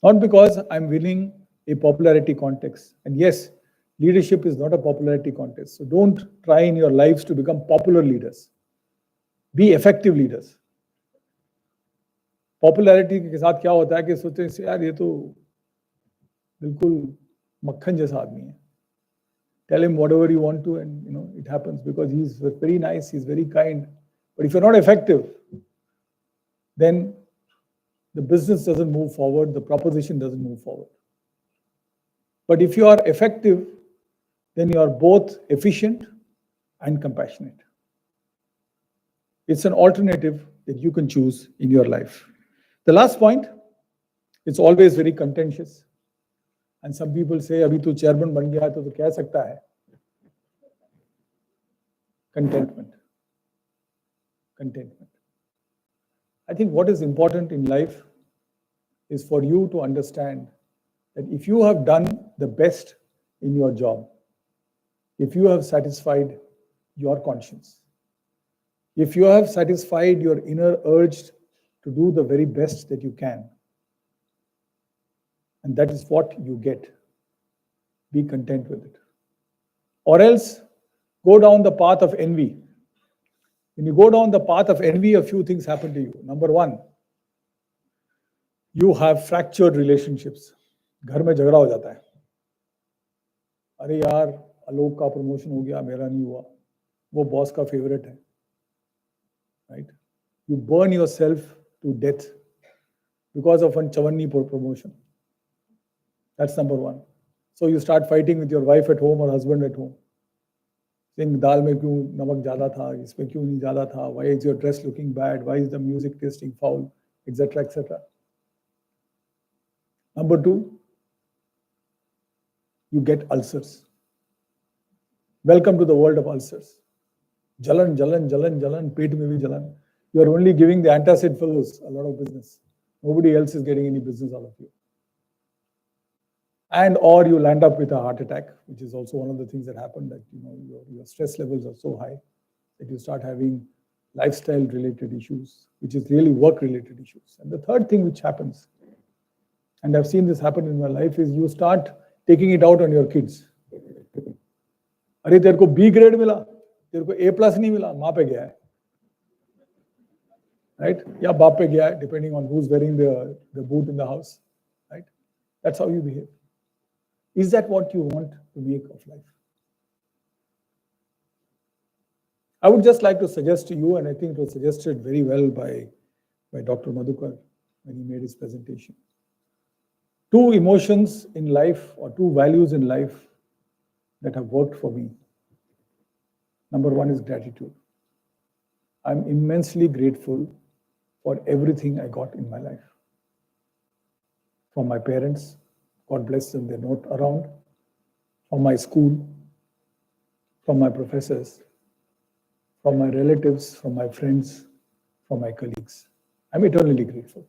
Not because I'm winning a popularity contest. And yes, leadership is not a popularity contest. So don't try in your lives to become popular leaders. Be effective leaders. Popularity के साथ क्या होता है कि सोचते हैं यार ये तो बिल्कुल मक्खन जैसा आदमी है. Tell him whatever you want to, and it happens because he's very nice, he's very kind. But if you're not effective, then the business doesn't move forward, the proposition doesn't move forward. But if you are effective, then you are both efficient and compassionate. It's an alternative that you can choose in your life. The last point, it's always very contentious. And some people say, अभी तो chairman बन गया तो कह सकता है. Contentment. Contentment. I think what is important in life is for you to understand that if you have done the best in your job, if you have satisfied your conscience, if you have satisfied your inner urge to do the very best that you can, and that is what you get, be content with it. Or else, go down the path of envy. When you go down the path of envy, a few things happen to you. Number one, you have fractured relationships. घर में झगड़ा हो जाता है. अरे यार, आलोक का promotion हो गया, मेरा नहीं हुआ. वो बॉस का फेवरेट है. Right? You burn yourself to death because of one chavanni promotion. That's number one. So you start fighting with your wife at home or husband at home. Saying, दाल में क्यों नमक ज़्यादा था, इसमें क्यों नहीं ज़्यादा था, why is your dress looking bad, why is the music tasting foul, etc., etc. Number two, you get ulcers. Welcome to the world of ulcers. Jalan, jalan, jalan, jalan, पेट में भी jalan. You are only giving the antacid fellows a lot of business. Nobody else is getting any business out of you. And or you land up with a heart attack, which is also one of the things that happen, that your stress levels are so high that you start having lifestyle related issues, which is really work related issues. And the third thing which happens, and I've seen this happen in my life, is you start taking it out on your kids. अरे तेरे को B grade मिला, तेरे को A+ नहीं मिला, माँ पे गया है. Right? या बाप पे गया है, depending on who's wearing the boot in the house. Right? That's how you behave. Is that what you want to make of life? I would just like to suggest to you, and I think it was suggested very well by Dr. Madhukar when he made his presentation. Two emotions in life, or two values in life, that have worked for me. Number one is gratitude. I'm immensely grateful for everything I got in my life. From my parents, God bless them, they're not around. From my school, from my professors, from my relatives, from my friends, from my colleagues. I'm eternally grateful.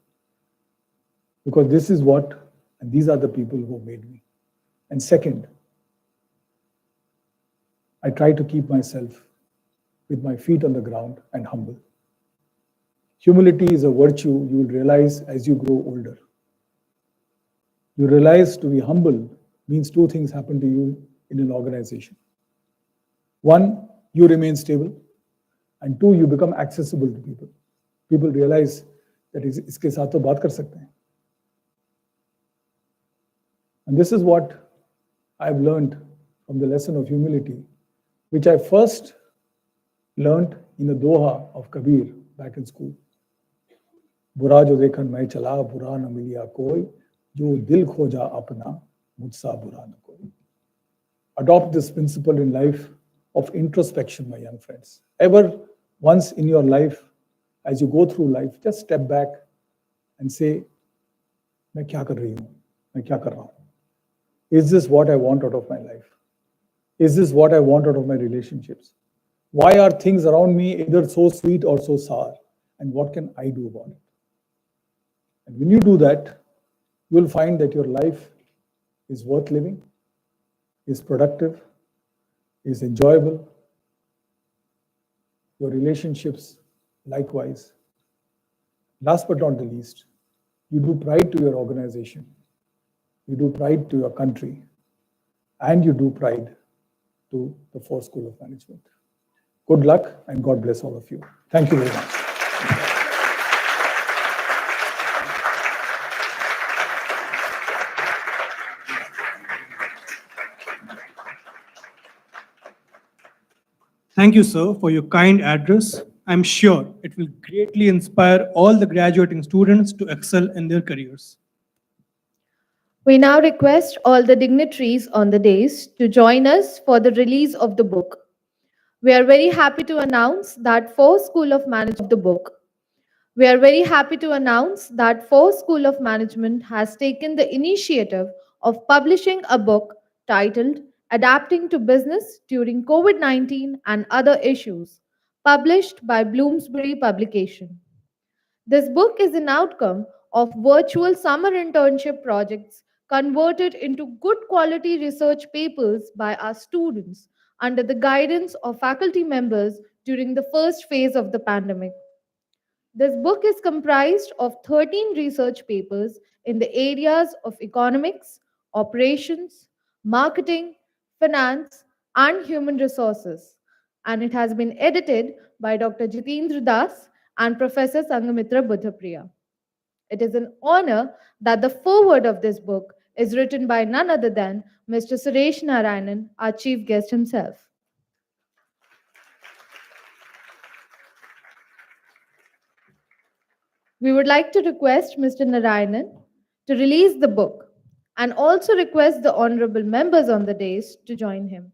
Because this is what, and these are the people who made me. And second, I try to keep myself with my feet on the ground and humble. Humility is a virtue you will realize as you grow older. You realize to be humble means two things happen to you in an organization. One, you remain stable, and two, you become accessible to people. People realize that iske saath to baat kar sakte hain. And this is what I've learned from the lesson of humility, which I first learned in the Doha of Kabir back in school. बुरा जो देखन मैं चला बुरा न मिलिया कोई जो दिल खोजा अपना मुझसा बुरा न कोई. Adopt this principle in life of introspection, my young friends. Ever once in your life, as you go through life, just step back and say, मैं क्या कर रही हूँ? मैं क्या कर रहा हूँ? Is this what I want out of my life? Is this what I want out of my relationships? Why are things around me either so sweet or so sour? And what can I do about it? And when you do that, you'll find that your life is worth living, is productive, is enjoyable. Your relationships, likewise. Last but not the least, you do pride to your organization, you do pride to your country, and you do pride to the FORE School of Management. Good luck and God bless all of you. Thank you very much. Thank you, sir, for your kind address. I'm sure it will greatly inspire all the graduating students to excel in their careers. We now request all the dignitaries on the dais to join us for the release of the book. We are very happy to announce that FORE School of Management has taken the initiative of publishing a book titled Adapting to Business During COVID-19 and Other Issues, published by Bloomsbury Publication. This book is an outcome of virtual summer internship projects converted into good quality research papers by our students under the guidance of faculty members during the first phase of the pandemic. This book is comprised of 13 research papers in the areas of economics, operations, marketing, finance, and human resources, and it has been edited by Dr. Jitendra Das and Professor Sangamitra Buddhapriya. It is an honor that the foreword of this book is written by none other than Mr. Suresh Narayanan, our chief guest himself. We would like to request Mr. Narayanan to release the book and also request the honorable members on the dais to join him.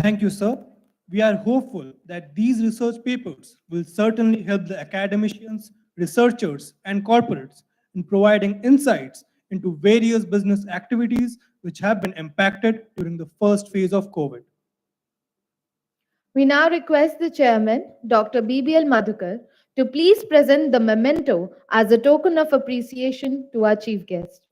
Thank you, sir. We are hopeful that these research papers will certainly help the academicians, researchers, and corporates in providing insights into various business activities which have been impacted during the first phase of COVID. We now request the chairman, Dr. BBL Madhukar, to please present the memento as a token of appreciation to our chief guest.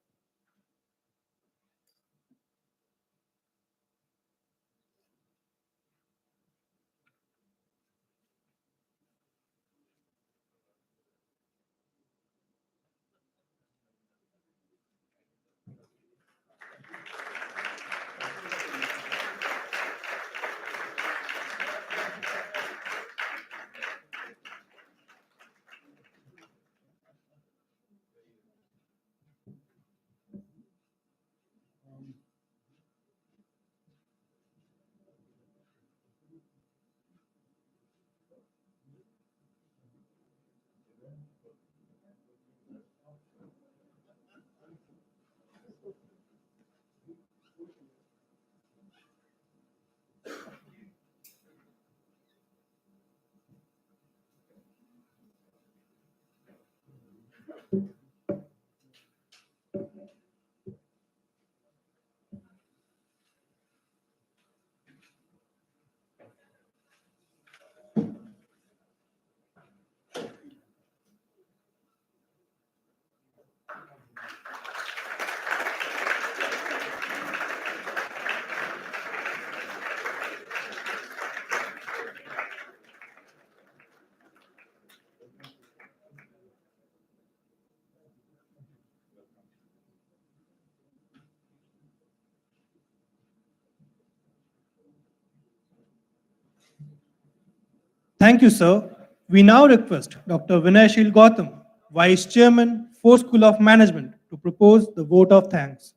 Thank you, sir. We now request Dr. Vinayshil Gautam, Vice Chairman, FORE School of Management, to propose the vote of thanks.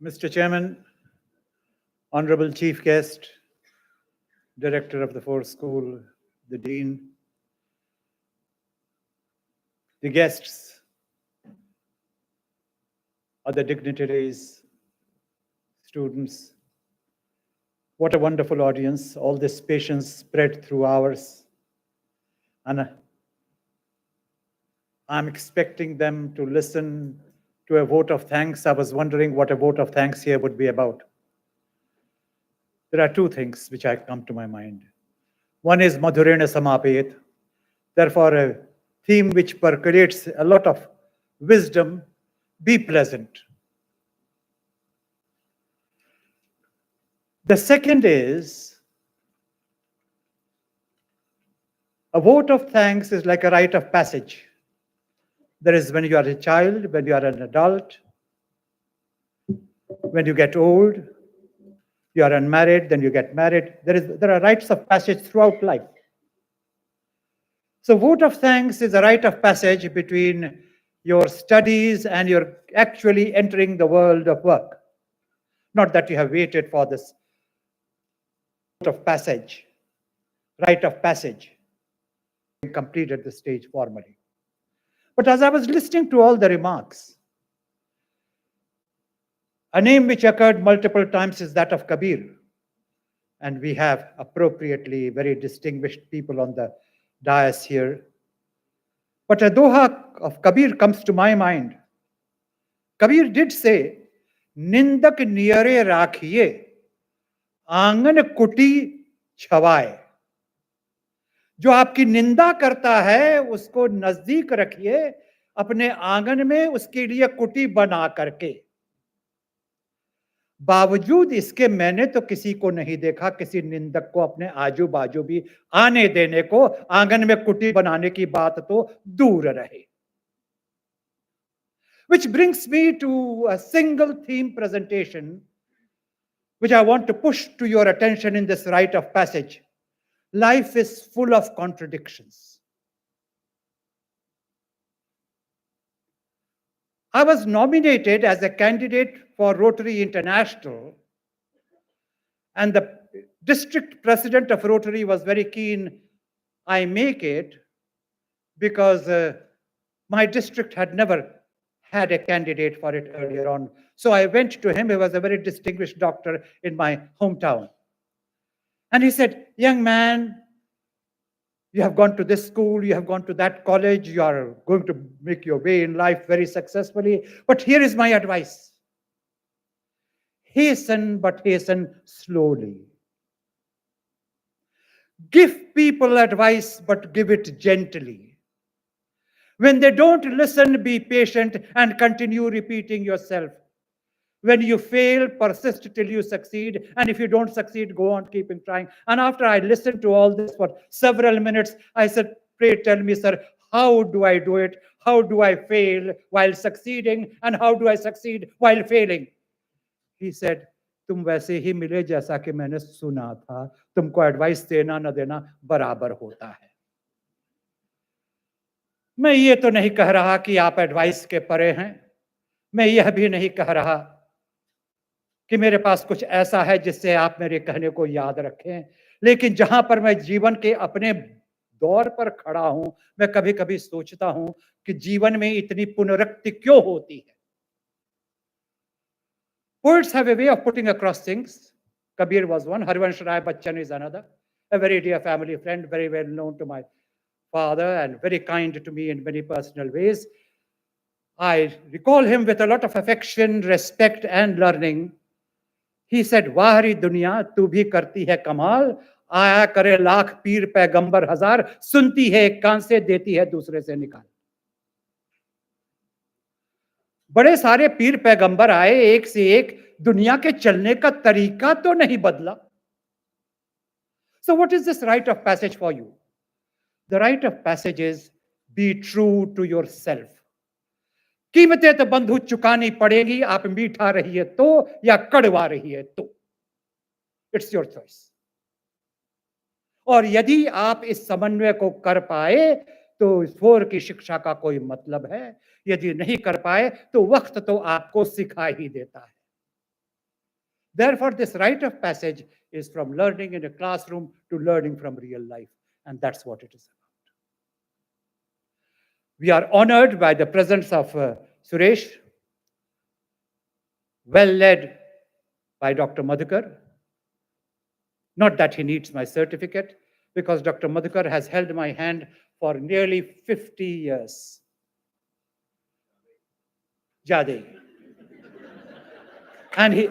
Mr. Chairman, Honorable Chief Guest, Director of the FORE School, the Dean, the guests, other dignitaries, students. What a wonderful audience, all this patience spread through hours. And I'm expecting them to listen to a vote of thanks. I was wondering what a vote of thanks here would be about. There are two things which I come to my mind. One is Madhurena Samapayet, therefore a theme which percolates a lot of wisdom, be pleasant. The second is, a vote of thanks is like a rite of passage. There is when you are a child, when you are an adult, when you get old, you are unmarried, then you get married. There are rites of passage throughout life. So vote of thanks is a rite of passage between your studies and you're actually entering the world of work. Not that you have waited for this vote of passage, rite of passage, completed the stage formally. But as I was listening to all the remarks, a name which occurred multiple times is that of Kabir. And we have appropriately very distinguished people on the dais here. But a doha of Kabir comes to my mind. Kabir did say, Nindak niyare rakhiye, aangan kuti छवाए. जो आपकी निंदा करता है उसको नजदीक रखिए, अपने आंगन में उसके लिए कुटी बना करके. बावजूद इसके मैंने तो किसी को नहीं देखा, किसी निंदक को अपने आजू बाजू भी आने देने को, आंगन में कुटी बनाने की बात तो दूर रहे. Which brings me to a single theme presentation which I want to push to your attention in this rite of passage. Life is full of contradictions. I was nominated as a candidate for Rotary International, and the district president of Rotary was very keen I make it because my district had never had a candidate for it earlier on. So I went to him. He was a very distinguished doctor in my hometown. And he said, young man, you have gone to this school, you have gone to that college, you are going to make your way in life very successfully. But here is my advice. Hasten, but hasten slowly. Give people advice, but give it gently. When they don't listen, be patient and continue repeating yourself. When you fail, persist till you succeed. And if you don't succeed, go on keeping trying. And after I listened to all this for several minutes, I said, pray tell me, sir, how do I do it? How do I fail while succeeding? And how do I succeed while failing? He said, तुम वैसे ही मिले जैसा कि मैंने सुना था. तुमको advice देना न देना बराबर होता है. मैं ये तो नहीं कह रहा कि आप एडवाइस के परे हैं. मैं यह भी नहीं कह रहा कि मेरे पास कुछ ऐसा है जिससे आप मेरे कहने को याद रखें. लेकिन जहां पर मैं जीवन के अपने दौर पर खड़ा हूं, मैं कभी कभी सोचता हूं कि जीवन में इतनी पुनरुक्ति क्यों होती है. Poets have a way of putting across things. Kabir was one, Harivansh Rai Bachchan is another, a very dear family friend, very well known to my father and very kind to me in many personal ways. I recall him with a lot of affection, respect, and learning. He said, "Wahri दुनिया तू भी करती है कमाल, आया करे लाख पीर पैगंबर हजार, सुनती है एक कान से देती है दूसरे से निकाल." बड़े सारे पीर पैगंबर आए, एक से एक, दुनिया के चलने का तरीका तो नहीं बदला. So what is this rite of passage for you? The rite of passage is be true to yourself. कीमतें तो बंधु चुकानी पड़ेगी, आप मीठा रहिए तो या कड़वा रहिए तो. It's your choice. और यदि आप इस समन्वय को कर पाए तो फोर की शिक्षा का कोई मतलब है. यदि नहीं कर पाए तो वक्त तो आपको सिखा ही देता है. Therefore, this rite of passage is from learning in a classroom to learning from real life, and that's what it is about. We are honored by the presence of Suresh, well led by Dr. Madhukar. Not that he needs my certificate, because Dr. Madhukar has held my hand for nearly 50 years. Jade. And he,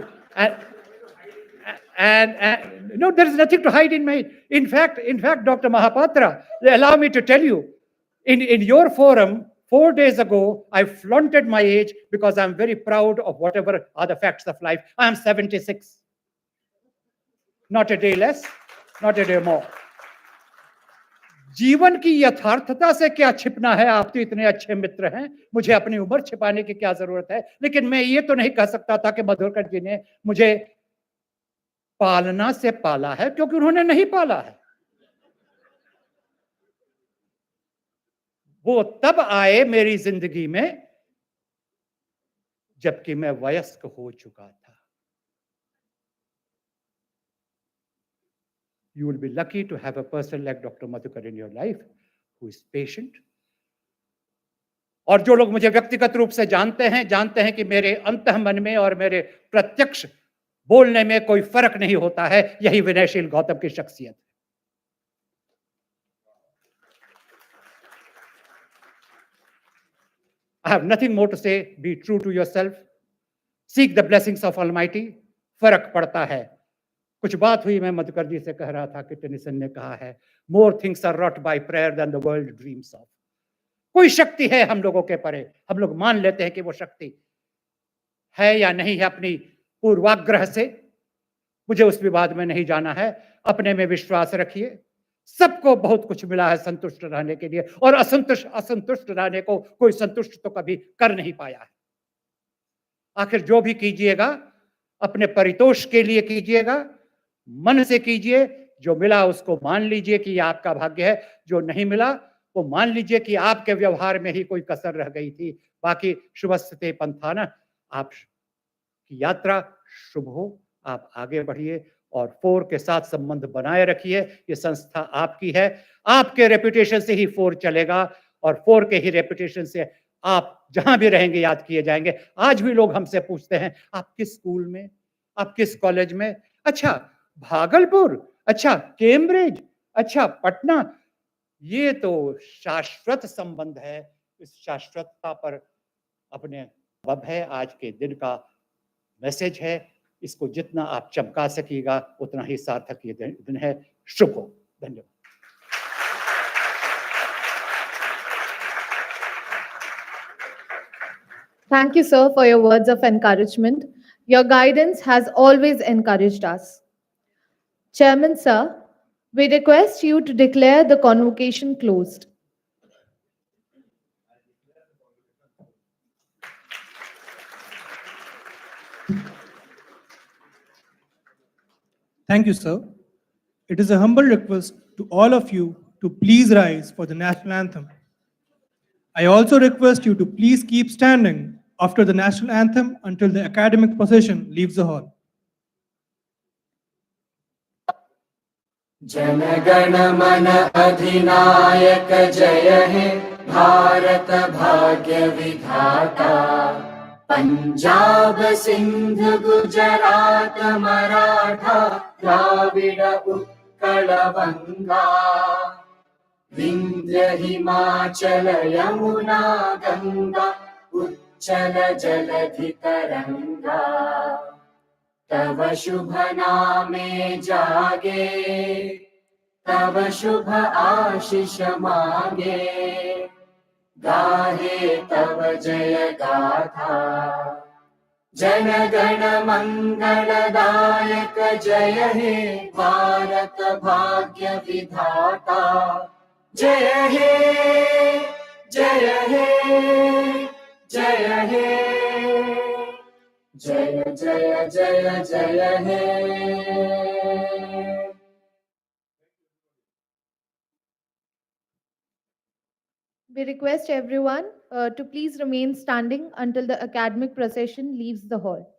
and no, there is nothing to hide in my. In fact, Dr. Mahapatra, allow me to tell you, in your forum, 4 days ago, I flaunted my age because I'm very proud of whatever are the facts of life. I am 76. Not a day less, not a day more. जीवन की यथार्थता से क्या छिपना है? आप तो इतने अच्छे मित्र हैं, मुझे अपनी उम्र छिपाने की क्या जरूरत है? लेकिन मैं ये तो नहीं कह सकता था कि मधुकर जी ने मुझे पालना से पाला है, क्योंकि उन्होंने नहीं पाला है. वो तब आए मेरी जिंदगी में जबकि मैं वयस्क हो चुका था. You will be lucky to have a person like Dr. Madhukar in your life who is patient. और जो लोग मुझे व्यक्तिगत रूप से जानते हैं कि मेरे अंतःमन में और मेरे प्रत्यक्ष बोलने में कोई फर्क नहीं होता है. यही विनयशील गौतम की शख्सियत है. I have nothing more to say. Be true to yourself. Seek the blessings of Almighty. फर्क पड़ता है. कुछ बात हुई, मैं मधुकर जी से कह रहा था कि टेनिसन ने कहा है, more things are wrought by prayer than the world dreams of. कोई शक्ति है हम लोगों के परे. हम लोग मान लेते हैं कि वो शक्ति है या नहीं है अपनी पूर्वाग्रह से. मुझे उस विवाद में नहीं जाना है. अपने में विश्वास रखिए. सबको बहुत कुछ मिला है संतुष्ट रहने के लिए, और असंतुष्ट रहने को कोई संतुष्ट तो कभी कर नहीं पाया है. आखिर जो भी कीजिएगा अपने परितोष के लिए कीजिएगा, मन से कीजिए. जो मिला उसको मान लीजिए कि यह आपका भाग्य है. जो नहीं मिला वो मान लीजिए कि आपके व्यवहार में ही कोई कसर रह गई थी. बाकी शुभस्ते पंथाना. आप की यात्रा शुभ हो. आप आगे बढ़िए और फोर के साथ संबंध बनाए रखिए. ये संस्था आपकी है. आपके रेपुटेशन से ही फोर चलेगा और फोर के ही रेपुटेशन से आप जहां भी रहेंगे याद किए जाएंगे. आज भी लोग हमसे पूछते हैं, आप किस स्कूल में, आप किस कॉलेज में? अच्छा, भागलपुर, अच्छा कैम्ब्रिज, अच्छा पटना. ये तो शाश्वत संबंध है. इस शाश्वतता पर अपने वब है. आज के दिन का मैसेज है. इसको जितना आप चमका सकिएगा उतना ही सार्थक ये दिन है. शुभ हो. धन्यवाद. Thank you, sir, for your words of encouragement. Your guidance has always encouraged us. Chairman, sir, we request you to declare the convocation closed. Thank you, sir. It is a humble request to all of you to please rise for the national anthem. I also request you to please keep standing after the national anthem until the academic procession leaves the hall. Jana Gana मन अधिनायक जय हे भारत भाग्य विधाता. पञ्जाब सिन्ध गुजरात मराठा द्राविड उत्कल गङ्गा विन्ध्य हिमाचल यमुना गङ्गा उच्चल जलधि तरङ्गा तव शुभ नामे जागे तव शुभ आशीष मागे गाहे तव जय गाथा जन गण मंगलदायक जय हे भारत भाग्य विधाता जय हे जय हे जय हे जय जय जय जय हे We request everyone to please remain standing until the academic procession leaves the hall.